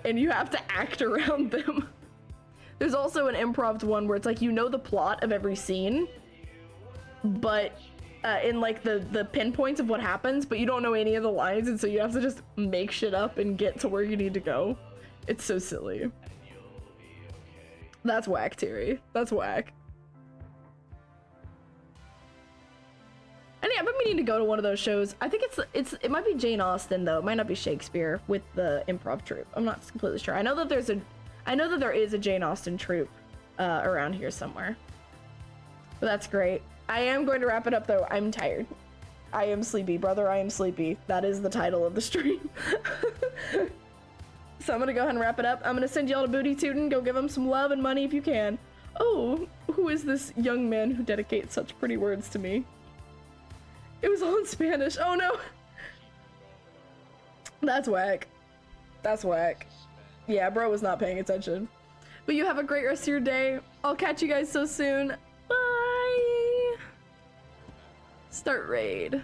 A: And you have to act around them. There's also an improv one where it's like, you know the plot of every scene, but in like the pinpoints of what happens, but you don't know any of the lines, and so you have to just make shit up and get to where you need to go. It's so silly. That's whack, Terry. That's whack. And yeah, I've been meaning to go to one of those shows. I think it might be Jane Austen though. It might not be Shakespeare with the improv troupe. I'm not completely sure. I know that there is a Jane Austen troupe around here somewhere. But that's great. I am going to wrap it up though. I'm tired. I am sleepy, brother. I am sleepy. That is the title of the stream. So I'm gonna go ahead and wrap it up. I'm gonna send y'all to Booty Tootin'. Go give him some love and money if you can. Oh, who is this young man who dedicates such pretty words to me? It was all in Spanish. Oh no. That's whack. That's whack. Yeah, bro was not paying attention. But you have a great rest of your day. I'll catch you guys so soon. Bye. Start raid.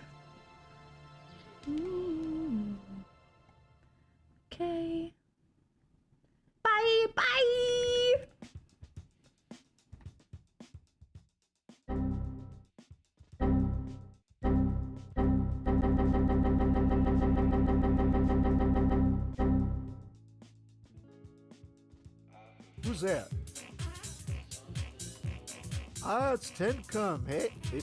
A: Okay. Bye. Bye.
D: Who's that? Ah, it's 10 come. Hey.